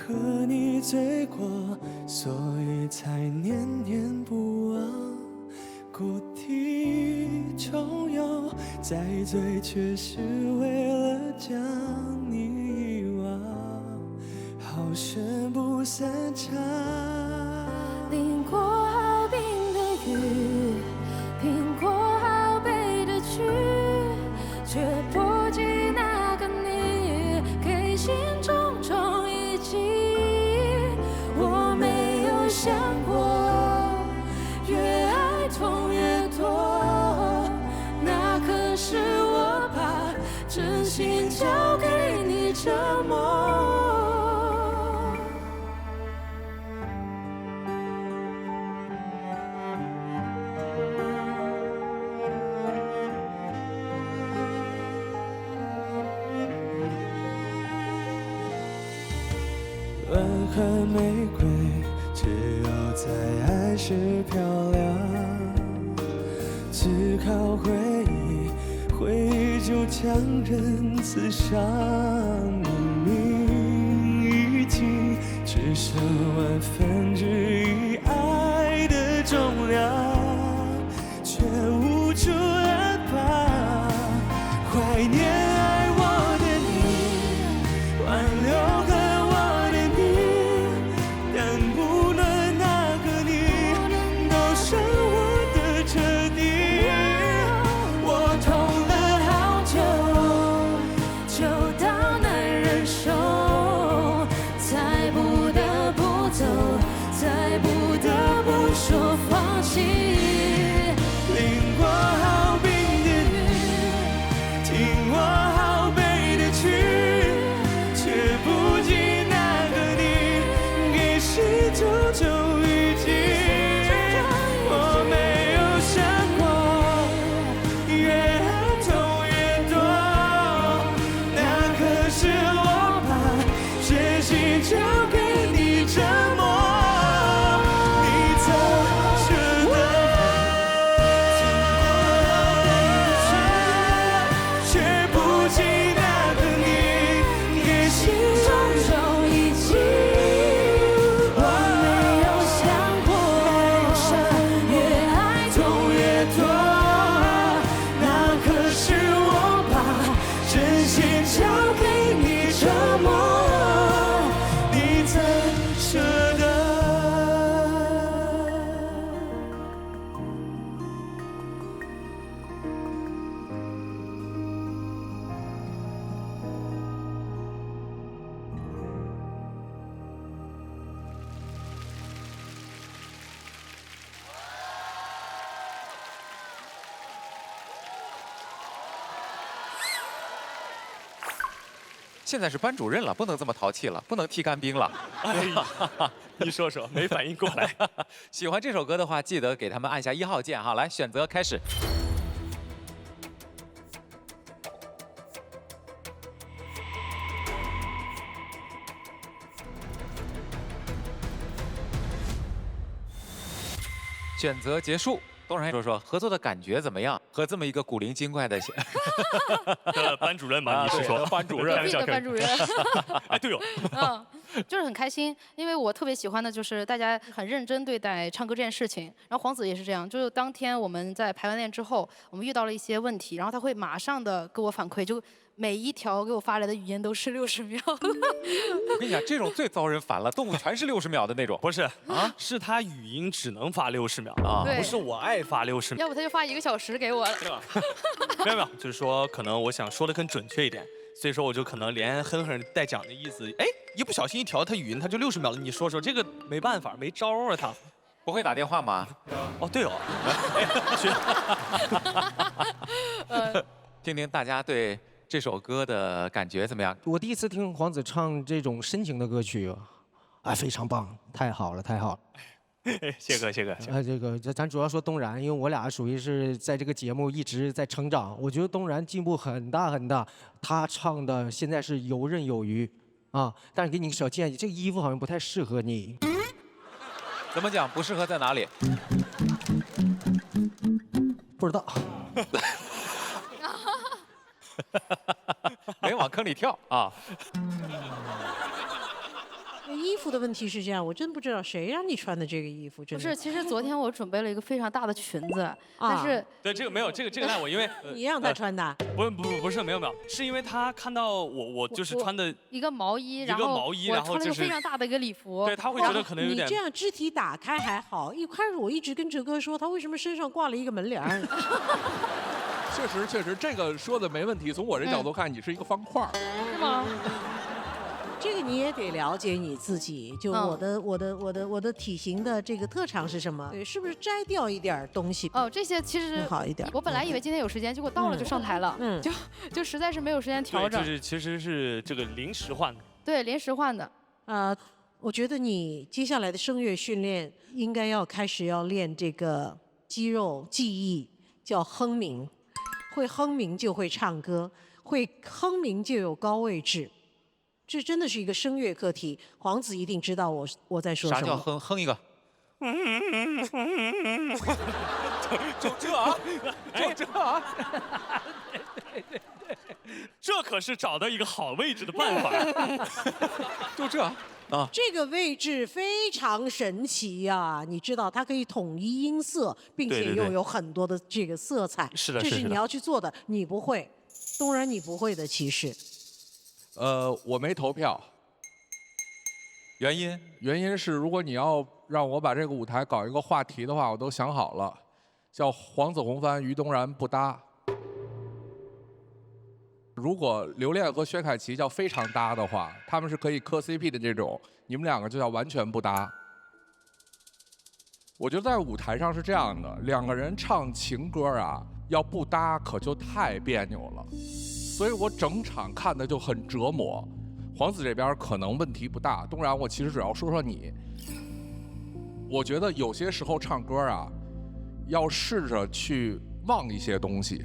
和你醉过，所以才念念不忘。故地重游，再醉却是为了将你遗忘。好深不散场，淋过好冰的雨，拼过好悲的剧，却不及那个你给心中种一击。我没有想过，越爱痛越多，那可是我把真心交给你折磨。吻和玫瑰，只有在爱时漂亮。只靠回忆，回忆就将人刺伤。明明已经只剩1/10爱的重量，却无处安放。怀念爱我的你，挽留说放弃，淋过好冰的雨，听过好悲的曲，却不及那个你给心中种一击。我没有想过，越爱痛越多，那可是我把真心交给你折磨。现在是班主任了，不能这么淘气了，不能踢干冰了。哎呀，你说说，没反应过来。喜欢这首歌的话，记得给他们按下1号键哈。来，选择开始。选择结束。东然说说合作的感觉怎么样？和这么一个古灵精怪的班主任嘛，你是说班主任？隔壁的班主任。哎，对哦。就是很开心，因为我特别喜欢的就是大家很认真对待唱歌这件事情。然后黄子也是这样，就是当天我们在排完练之后，我们遇到了一些问题，然后他会马上的给我反馈，就每一条给我发来的语音都是60秒。我跟你讲，这种最遭人烦了，动不全是60秒的那种。不是啊，是他语音只能发60秒啊，不是我爱发60秒。要不他就发1个小时给我了。没有，就是说可能我想说的更准确一点，所以说我就可能连哼哼带讲的意思，哎，一不小心一调他语音，他就60秒了。你说说这个没办法，没招啊，他不会打电话吗？哦，对哦。听听大家对这首歌的感觉怎么样？我第一次听黄子唱这种深情的歌曲，啊，非常棒，太好了，太好了。谢哥。这个咱主要说东然，因为我俩属于是在这个节目一直在成长，我觉得东然进步很大很大，他唱的现在是游刃有余啊。但是给你个小建议，这个衣服好像不太适合你。怎么讲？不适合在哪里？不知道。没往坑里跳啊！衣衣服的问题是这样，我真不知道谁让你穿的这个衣服，真的。不是，其实昨天我准备了一个非常大的裙子，但是对这个没有，这个赖我，因为你让他穿的。不是没有，是因为他看到我就是穿的一个毛衣，然后我穿了一个非常大的一个礼服，对他会觉得可能有点。你这样肢体打开还好，一开始我一直跟哲哥说，他为什么身上挂了一个门帘儿？确实，这个说的没问题。从我这角度看，你是一个方块，是吗？这个你也得了解你自己，就我的体型的这个特长是什么？对，是不是摘掉一点东西？哦，这些其实好一点。我本来以为今天有时间，结果到了就上台了，就实在是没有时间调整。就是其实是这个临时换的。对，临时换的。我觉得你接下来的声乐训练应该要开始要练这个肌肉记忆，叫哼鸣。会哼鸣就会唱歌，会哼鸣就有高位置。这真的是一个声乐课题，黄子一定知道我在说什么。啥叫哼一个？就这啊，这可是找到一个好位置的办法。就这啊，这个位置非常神奇呀！你知道它可以统一音色，并且又有很多的这个色彩。是的，这是你要去做的，你不会，东然你不会的，其实。我没投票。原因是，如果你要让我把这个舞台搞一个话题的话，我都想好了，叫黄子弘帆、于东然不搭。如果刘恋和薛凯琪叫非常搭的话，他们是可以磕 CP 的这种，你们两个就叫完全不搭。我觉得在舞台上是这样的，两个人唱情歌啊，要不搭可就太别扭了，所以我整场看的就很折磨。黄子这边可能问题不大，东然我其实主要说说你。我觉得有些时候唱歌啊，要试着去忘一些东西，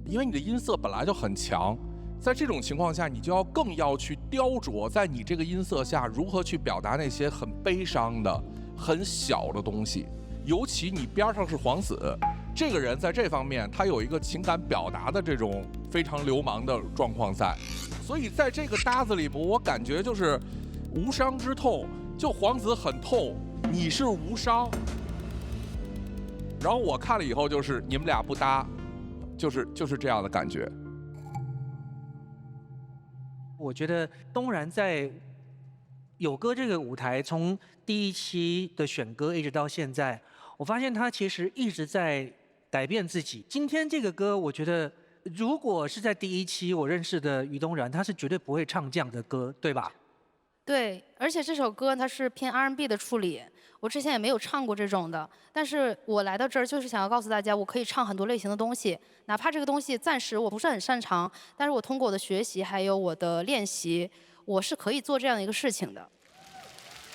因为你的音色本来就很强。在这种情况下，你就更要去雕琢，在你这个音色下如何去表达那些很悲伤的、很小的东西。尤其你边上是黄子，这个人在这方面他有一个情感表达的这种非常流氓的状况在，所以在这个搭子里，我感觉就是无伤之痛，就黄子很痛，你是无伤。然后我看了以后，就是你们俩不搭，就是这样的感觉。我觉得东然在有歌这个舞台，从第一期的选歌一直到现在，我发现他其实一直在改变自己。今天这个歌，我觉得如果是在第一期我认识的于东然，他是绝对不会唱这样的歌，对吧？对，而且这首歌它是偏 R&B 的处理，我之前也没有唱过这种的。但是我来到这儿就是想要告诉大家，我可以唱很多类型的东西，哪怕这个东西暂时我不是很擅长，但是我通过我的学习还有我的练习，我是可以做这样的一个事情的。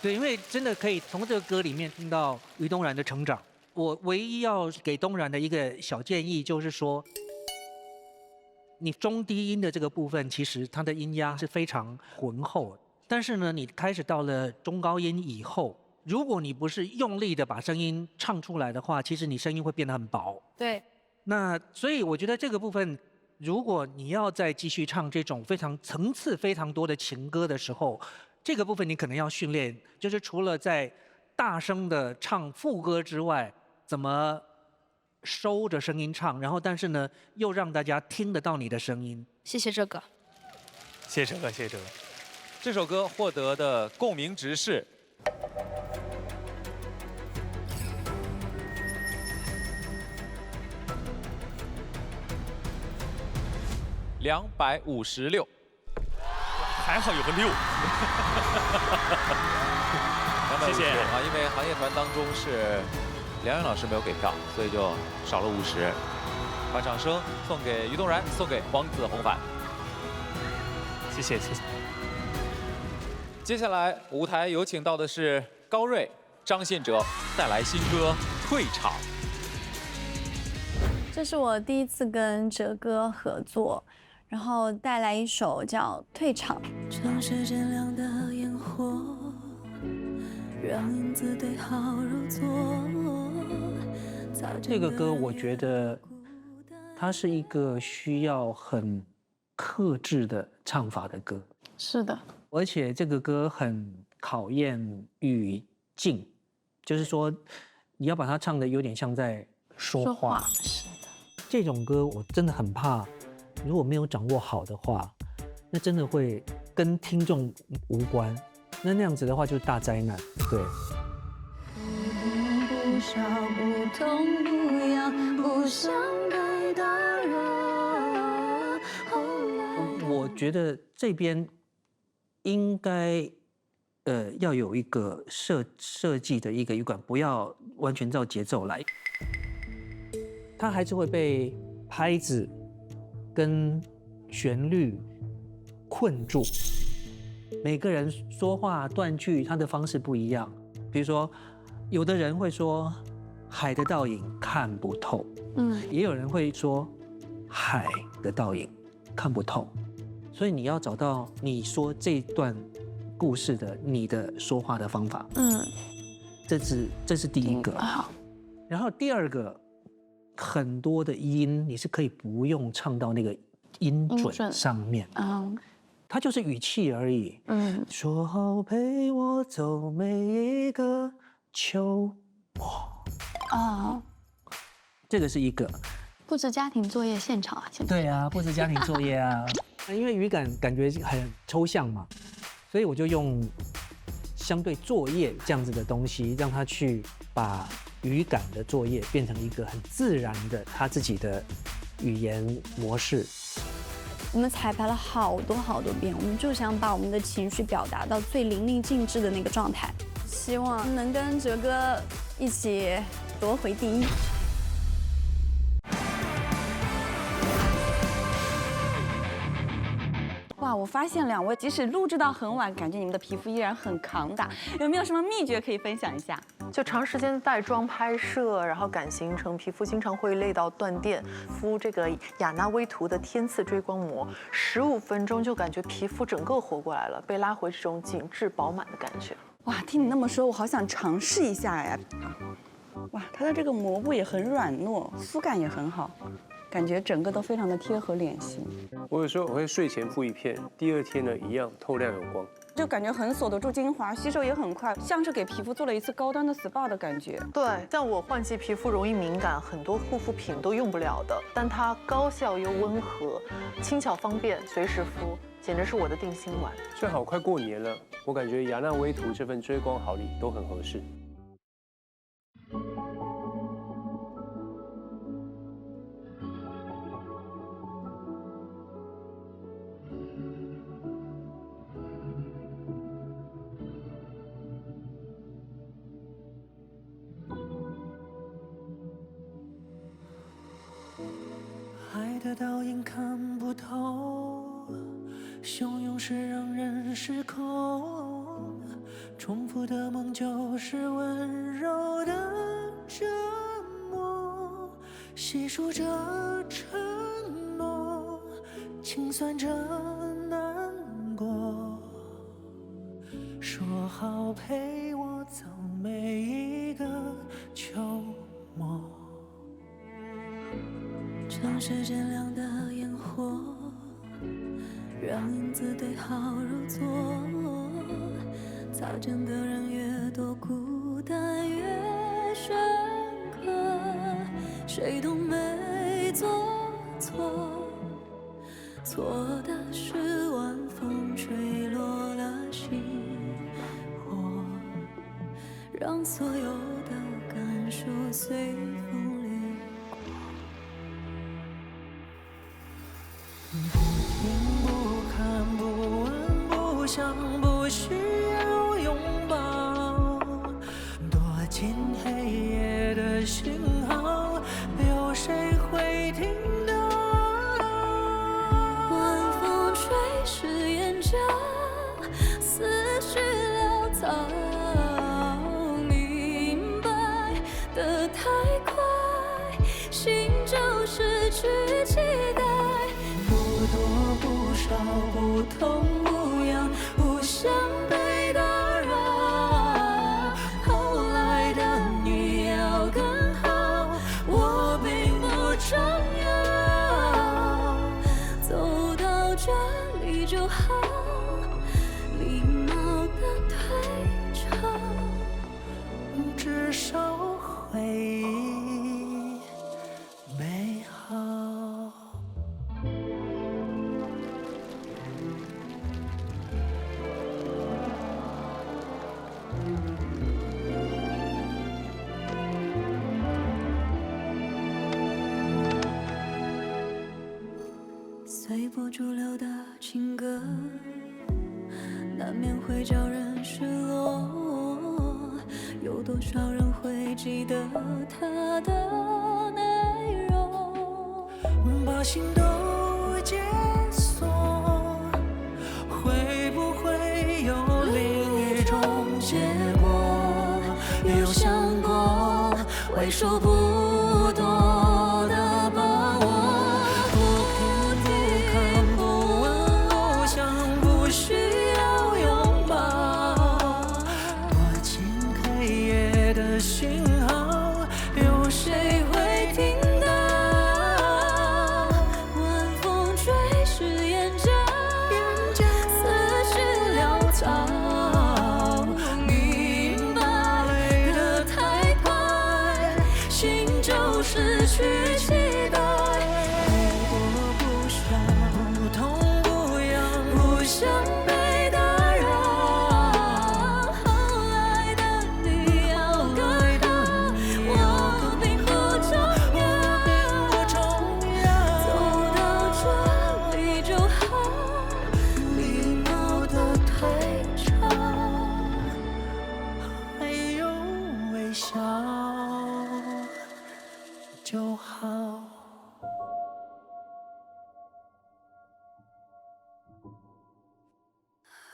对，因为真的可以从这个歌里面听到于东然的成长。我唯一要给东然的一个小建议就是说，你中低音的这个部分，其实它的音压是非常浑厚的。但是呢，你开始到了中高音以后，如果你不是用力的把声音唱出来的话，其实你声音会变得很薄。对。那所以我觉得这个部分，如果你要再继续唱这种非常层次非常多的情歌的时候，这个部分你可能要训练，就是除了在大声的唱副歌之外，怎么收着声音唱，然后但是呢，又让大家听得到你的声音。谢谢这个。谢谢这个，谢谢这个。这首歌获得的共鸣值是256，还好有个6。谢谢啊，因为行业团当中是梁咏老师没有给票，所以就少了50。把掌声送给于东然，送给黄子弘帆。谢谢谢谢。接下来舞台有请到的是高睿、张信哲带来新歌《退场》。这是我第一次跟哲哥合作，然后带来一首叫《退场》。城市渐亮的烟火，让影子对号入座。这个歌我觉得它是一个需要很克制的唱法的歌。是的。而且这个歌很考验语境，就是说你要把它唱的有点像在说话。是的，这种歌我真的很怕，如果没有掌握好的话，那真的会跟听众无关。那样子的话就是大灾难。对。不少不痛不痒，不想被打扰。我觉得这边应该要有一个设计的一个语感，不要完全照节奏来，它还是会被拍子跟旋律困住。每个人说话断句，他的方式不一样。比如说，有的人会说海的倒影看不透，也有人会说海的倒影看不透。所以你要找到你说这段故事的你的说话的方法。这是第一个。好，然后第二个，很多的音你是可以不用唱到那个音准上面。它就是语气而已。说好陪我走每一个秋末。这个是一个。布置家庭作业现场啊，对啊，布置家庭作业啊。因为语感感觉很抽象嘛，所以我就用相对作业这样子的东西，让他去把语感的作业变成一个很自然的他自己的语言模式。我们彩排了好多遍，我们就想把我们的情绪表达到最淋漓尽致的那个状态，希望能跟哲哥一起夺回第一。哇，我发现两位即使录制到很晚，感觉你们的皮肤依然很抗打，有没有什么秘诀可以分享一下？就长时间带妆拍摄，然后赶行程，皮肤经常会累到断电。敷这个雅娜薇图的天赐追光膜，15分钟就感觉皮肤整个活过来了，被拉回这种紧致饱满的感觉。哇，听你那么说，我好想尝试一下呀！哇，它的这个膜布也很软糯，肤感也很好。感觉整个都非常的贴合脸型。我有时候我会睡前敷一片，第二天呢一样透亮有光，就感觉很锁得住精华，吸收也很快，像是给皮肤做了一次高端的 SPA 的感觉。对，像我换季皮肤容易敏感，很多护肤品都用不了的，但它高效又温和，轻巧方便，随时敷，简直是我的定心丸。正好快过年了，我感觉雅娜薇图这份追光好礼都很合适。爱的倒影看不透，汹涌是让人失控，重复的梦就是温柔的折磨，细数着承诺，清算着难过，说好陪我走每一个秋末。城市渐亮的烟火，让影子对号入座。擦肩的人越多，孤单越深刻。谁都没做错，错的是晚风吹落了心火，让所有的感受随风。不听不看不问不想不需要拥抱，躲进黑夜的信号，有谁会听到？晚风吹湿眼角，思绪潦草，明白的太快，心就失去期待。不多不少，不痛不痒，不想被打扰。后来的你要更好，我并不重要。走到这里就好，礼貌的退随波逐流的情歌，难免会叫人失落。有多少人会记得它的内容？把心都解锁，会不会有另一种结果？有想过为数不多的把握？信号，有谁会听到？晚风吹湿眼角，思绪潦草。明白的太快，心就失去期待。爱多不少，不痛不痒，不想被打扰。就好。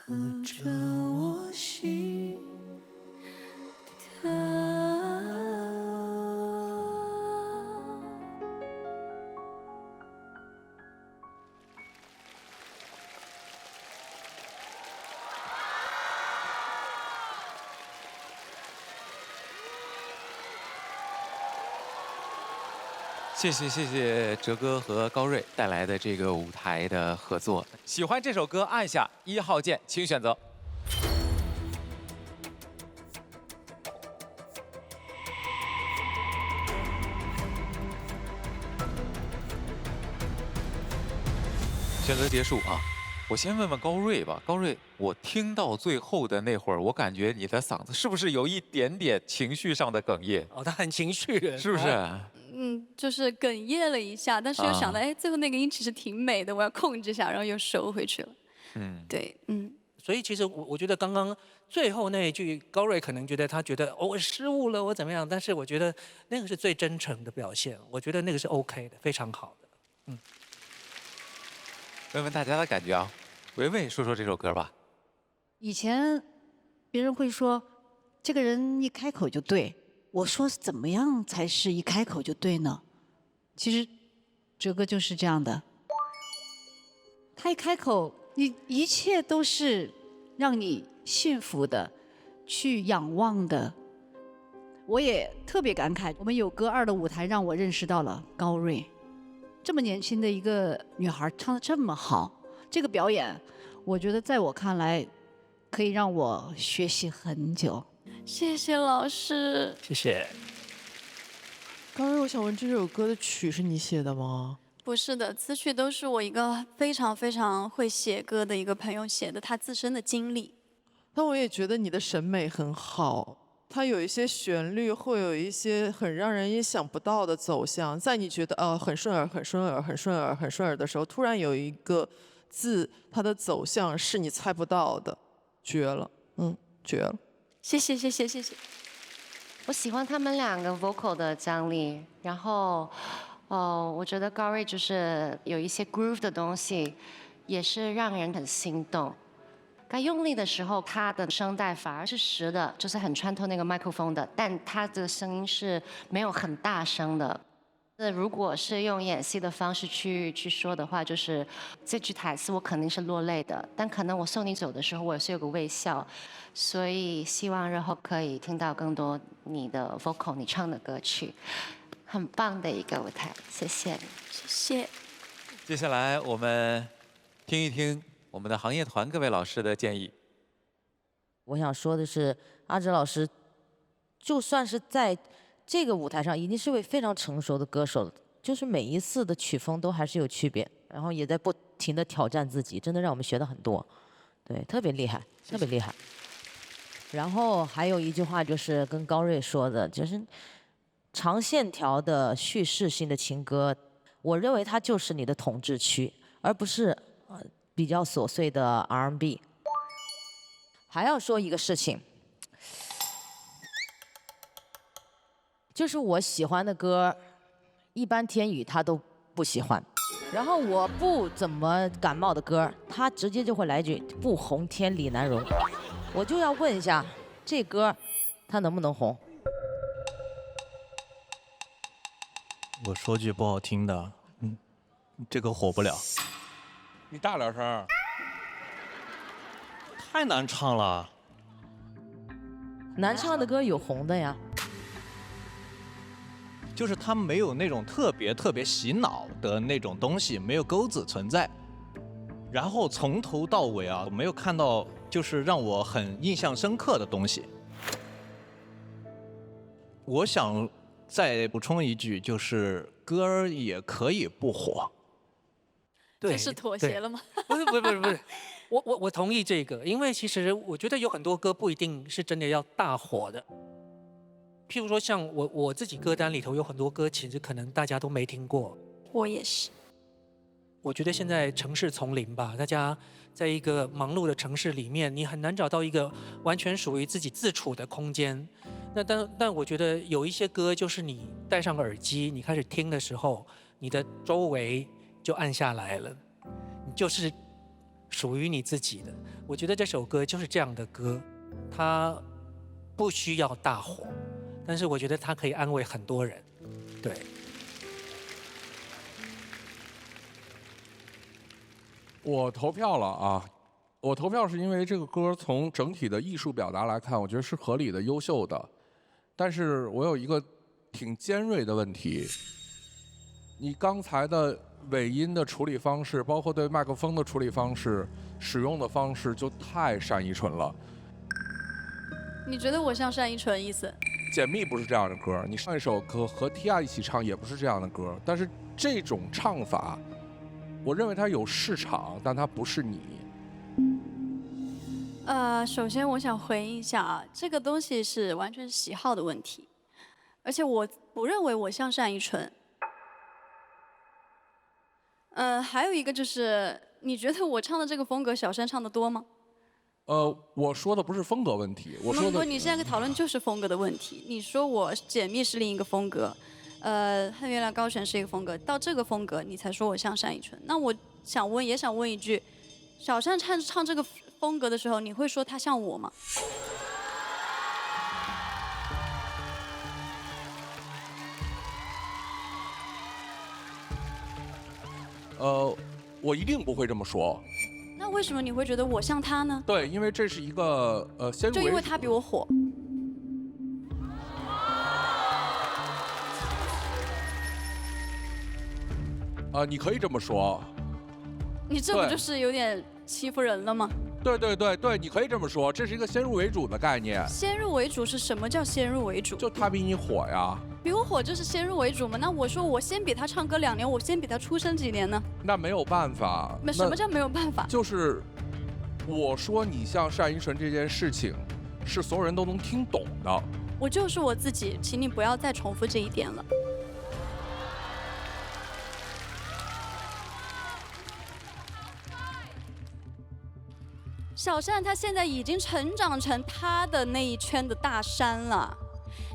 和着我心跳。谢谢哲哥和高睿带来的这个舞台的合作。喜欢这首歌，按下1号键，请选择。选择结束啊！我先问问高睿吧，高睿，我听到最后的那会儿，我感觉你的嗓子是不是有一点点情绪上的哽咽？哦，他很情绪的，是不是？就是哽咽了一下，但是又想到，哎，最后那个音其实挺美的，我要控制一下，然后又收回去了。对，所以其实我觉得刚刚最后那一句，高睿可能觉得我失误了，我怎么样？但是我觉得那个是最真诚的表现，我觉得那个是 OK 的，非常好的。问问大家的感觉啊，维维说说这首歌吧。以前别人会说，这个人一开口就对。我说怎么样才是一开口就对呢？其实哲哥就是这样的，他一开口，一切都是让你幸福的，去仰望的。我也特别感慨，我们有歌2的舞台让我认识到了高睿，这么年轻的一个女孩唱得这么好，这个表演，我觉得在我看来，可以让我学习很久。谢谢老师，谢谢。高睿，我想问，这首歌的曲是你写的吗？不是的，词曲都是我一个非常非常会写歌的一个朋友写的，他自身的经历。但我也觉得你的审美很好，它有一些旋律会有一些很让人意想不到的走向，在你觉得很顺耳、很顺耳、很顺耳、很顺耳的时候，突然有一个字，它的走向是你猜不到的，绝了，绝了。谢谢。我喜欢他们两个 vocal 的张力，然后，我觉得高睿就是有一些 groove 的东西，也是让人很心动。该用力的时候，他的声带反而是实的，就是很穿透那个麦克风的，但他的声音是没有很大声的。那如果是用演戏的方式去说的话，就是这句台词我肯定是落泪的，但可能我送你走的时候，我也是有个微笑，所以希望日后可以听到更多你的 vocal， 你唱的歌曲，很棒的一个舞台，谢谢你，谢谢。接下来我们听一听我们的行业团各位老师的建议。我想说的是，阿哲老师，就算是在这个舞台上已经是位非常成熟的歌手了，就是每一次的曲风都还是有区别，然后也在不停的挑战自己，真的让我们学到很多，对，特别厉害，特别厉害。然后还有一句话就是跟高睿说的，就是长线条的叙事性的情歌，我认为它就是你的统治区，而不是比较琐碎的 R&B。还要说一个事情，就是我喜欢的歌，一般天宇他都不喜欢，然后我不怎么感冒的歌，他直接就会来句不红天理难容。我就要问一下，这歌他能不能红？我说句不好听的，这个火不了。你大点声。太难唱了。难唱的歌有红的呀。就是它没有那种特别洗脑的那种东西，没有钩子存在。然后从头到尾啊，我没有看到就是让我很印象深刻的东西。我想再补充一句，就是歌儿也可以不火。对，这是妥协了吗？不是，我同意这个，因为其实我觉得有很多歌不一定是真的要大火的。譬如说像我自己歌单里头有很多歌，其实可能大家都没听过。我也是。我觉得现在城市丛林吧，大家在一个忙碌的城市里面，你很难找到一个完全属于自己自处的空间。但我觉得有一些歌，就是你戴上耳机，你开始听的时候，你的周围就暗下来了，你就是属于你自己的。我觉得这首歌就是这样的歌，它不需要大火，但是我觉得它可以安慰很多人。对。我投票了啊！我投票是因为这个歌从整体的艺术表达来看，我觉得是合理的、优秀的。但是我有一个挺尖锐的问题，你刚才的尾音的处理方式，包括对麦克风的处理方式、使用的方式，就太单依纯了。你觉得我像单依纯意思？解密不是这样的歌，你上一首歌和 Tia 一起唱也不是这样的歌，但是这种唱法。我认为它有市场，但它不是你。首先我想回应一下啊，这个东西是完全喜好的问题，而且我不认为我像单依纯。还有一个就是，你觉得我唱的这个风格，小山唱的多吗？我说的不是风格问题，我说的不，你现在讨论就是风格的问题。你说我解密是另一个风格。恨月亮高悬是一个风格，到这个风格你才说我像单依纯。那我想问，也想问一句，小山唱这个风格的时候，你会说他像我吗？我一定不会这么说。那为什么你会觉得我像他呢？对，因为这是一个先入为主。就因为他比我火。你可以这么说。你这不就是有点欺负人了吗？对，你可以这么说，这是一个先入为主的概念。先入为主是什么叫先入为主？就他比你火呀。比我火就是先入为主吗？那我说我先比他唱歌2年，我先比他出生几年呢？那没有办法。那什么叫没有办法？就是我说你像单依纯这件事情，是所有人都能听懂的。我就是我自己，请你不要再重复这一点了。小单他现在已经成长成他的那一圈的大山了，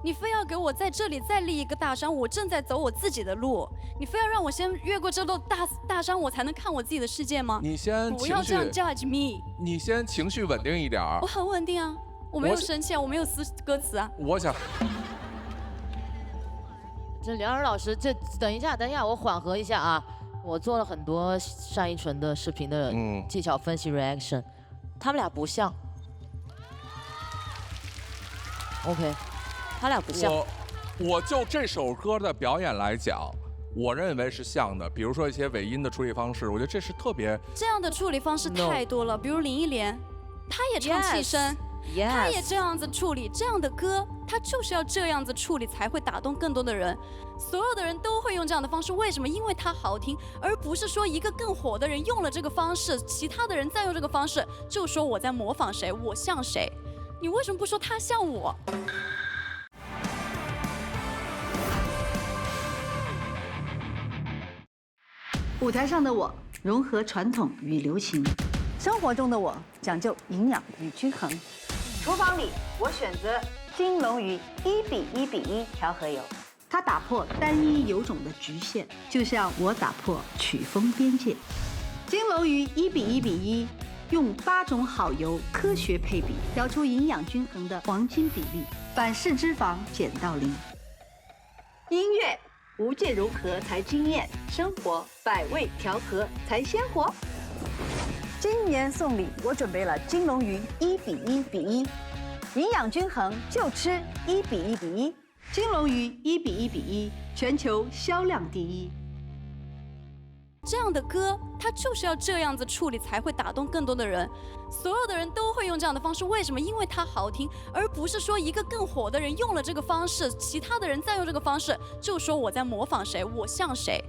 你非要给我在这里再立一个大山，我正在走我自己的路，你非要让我先越过这座大山，我才能看我自己的世界吗？你先不要这样 judge me。你先情绪稳定一点。我很稳定啊，我没有生气啊，我没有撕歌词啊。我想，这梁儿老师，这等一下，我缓和一下啊。我做了很多单依纯的视频的技巧分析 reaction。他们俩不像 ，OK， 他俩不像。我就这首歌的表演来讲，我认为是像的。比如说一些尾音的处理方式，我觉得这是特别这样的处理方式太多了。比如林忆莲，她也唱气声，她也这样子处理。这样的歌，她就是要这样子处理才会打动更多的人。所有的人都会用这样的方式，为什么？因为它好听，而不是说一个更火的人用了这个方式，其他的人再用这个方式，就说我在模仿谁，我像谁。你为什么不说他像我？舞台上的我融合传统与流行。生活中的我讲究营养与均衡，厨房里我选择金龙鱼1:1:1调和油，它打破单一油种的局限，就像我打破曲风边界。金龙鱼1:1:1，用8种好油科学配比，调出营养均衡的黄金比例，反式脂肪减到0。音乐无界融合才惊艳，生活百味调和才鲜活。今年送礼，我准备了金龙鱼1:1:1，营养均衡就吃1:1:1。金龙鱼1:1:1，全球销量第1。这样的歌，它就是要这样子处理才会打动更多的人。所有的人都会用这样的方式，为什么？因为它好听，而不是说一个更火的人用了这个方式，其他的人再用这个方式，就说我在模仿谁，我像谁。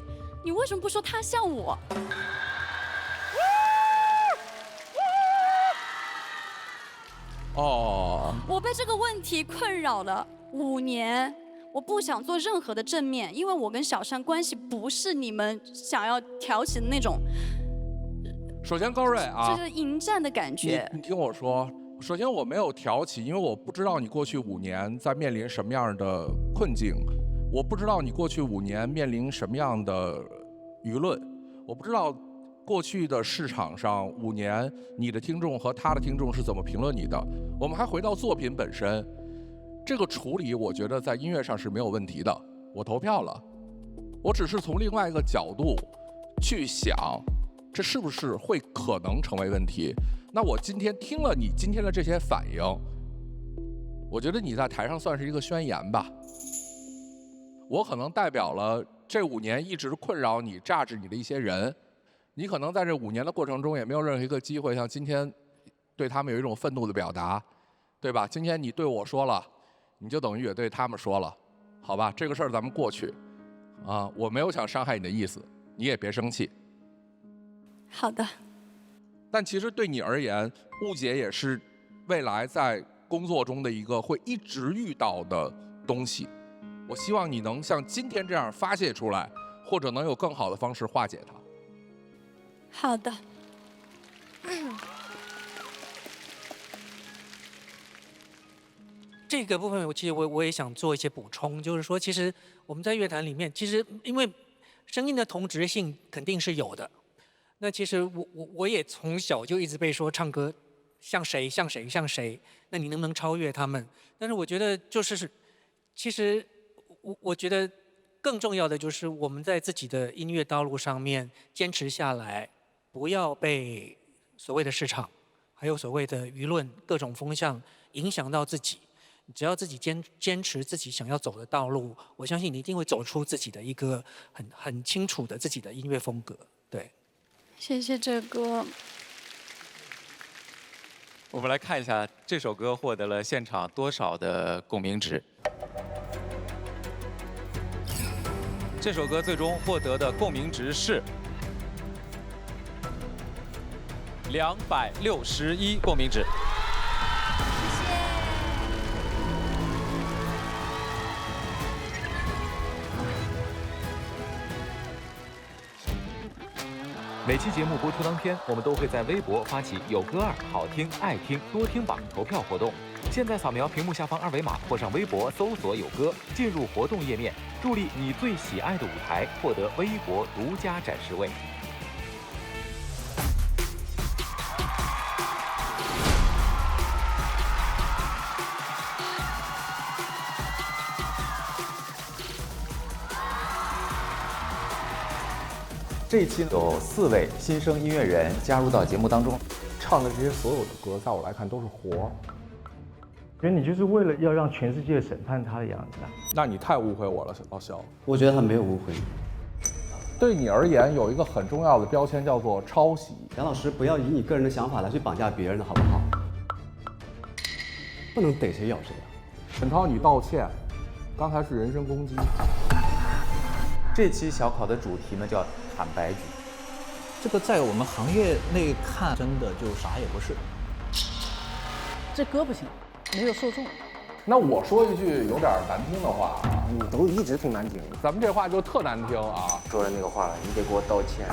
你为什么不说他像我？哦，我被这个问题困扰了5年。我不想做任何的正面，因为我跟小山关系不是你们想要挑起的那种。首先，高瑞啊，就是迎战的感觉。你听我说，首先我没有挑起，因为我不知道你过去5年在面临什么样的困境，我不知道你过去5年面临什么样的舆论，我不知道过去的市场上5年你的听众和他的听众是怎么评论你的。我们还回到作品本身。这个处理，我觉得在音乐上是没有问题的。我投票了，我只是从另外一个角度去想，这是不是会可能成为问题？那我今天听了你今天的这些反应，我觉得你在台上算是一个宣言吧。我可能代表了这5年一直困扰你、榨制你的一些人，你可能在这5年的过程中也没有任何一个机会像今天对他们有一种愤怒的表达，对吧？今天你对我说了。你就等于也对他们说了，好吧，这个事儿咱们过去，啊，我没有想伤害你的意思，你也别生气。好的。但其实对你而言，误解也是未来在工作中的一个会一直遇到的东西。我希望你能像今天这样发泄出来，或者能有更好的方式化解它。好的。这个部分其实我也想做一些补充，就是说，其实我们在乐坛里面，其实因为声音的同质性肯定是有的。那其实我也从小就一直被说唱歌像谁像谁像谁，那你能不能超越他们？但是我觉得就是其实我觉得更重要的就是我们在自己的音乐道路上面坚持下来，不要被所谓的市场还有所谓的舆论各种风向影响到自己。只要自己坚持自己想要走的道路，我相信你一定会走出自己的一个很清楚的自己的音乐风格。对，谢谢这歌。我们来看一下这首歌获得了现场多少的共鸣值。这首歌最终获得的共鸣值是261共鸣值。每期节目播出当天，我们都会在微博发起“有歌2好听爱听多听榜”投票活动。现在扫描屏幕下方2维码，或上微博搜索“有歌”，进入活动页面，助力你最喜爱的舞台，获得微博独家展示位。这一期有4位新生音乐人加入到节目当中，唱的这些所有的歌，在我来看都是活。觉得你就是为了要让全世界审判他的样子。那你太误会我了，老肖。我觉得他没有误会。对你而言，有一个很重要的标签叫做抄袭。杨老师，不要以你个人的想法来去绑架别人的好不好？不能逮谁咬谁啊！沈涛，你道歉，刚才是人身攻击。这期小考的主题呢叫坦白局。这个在我们行业内看，真的就啥也不是。这歌不行，没有受众。那我说一句有点难听的话啊，你都一直挺难听的，咱们这话就特难听啊。说了那个话了，你得给我道歉。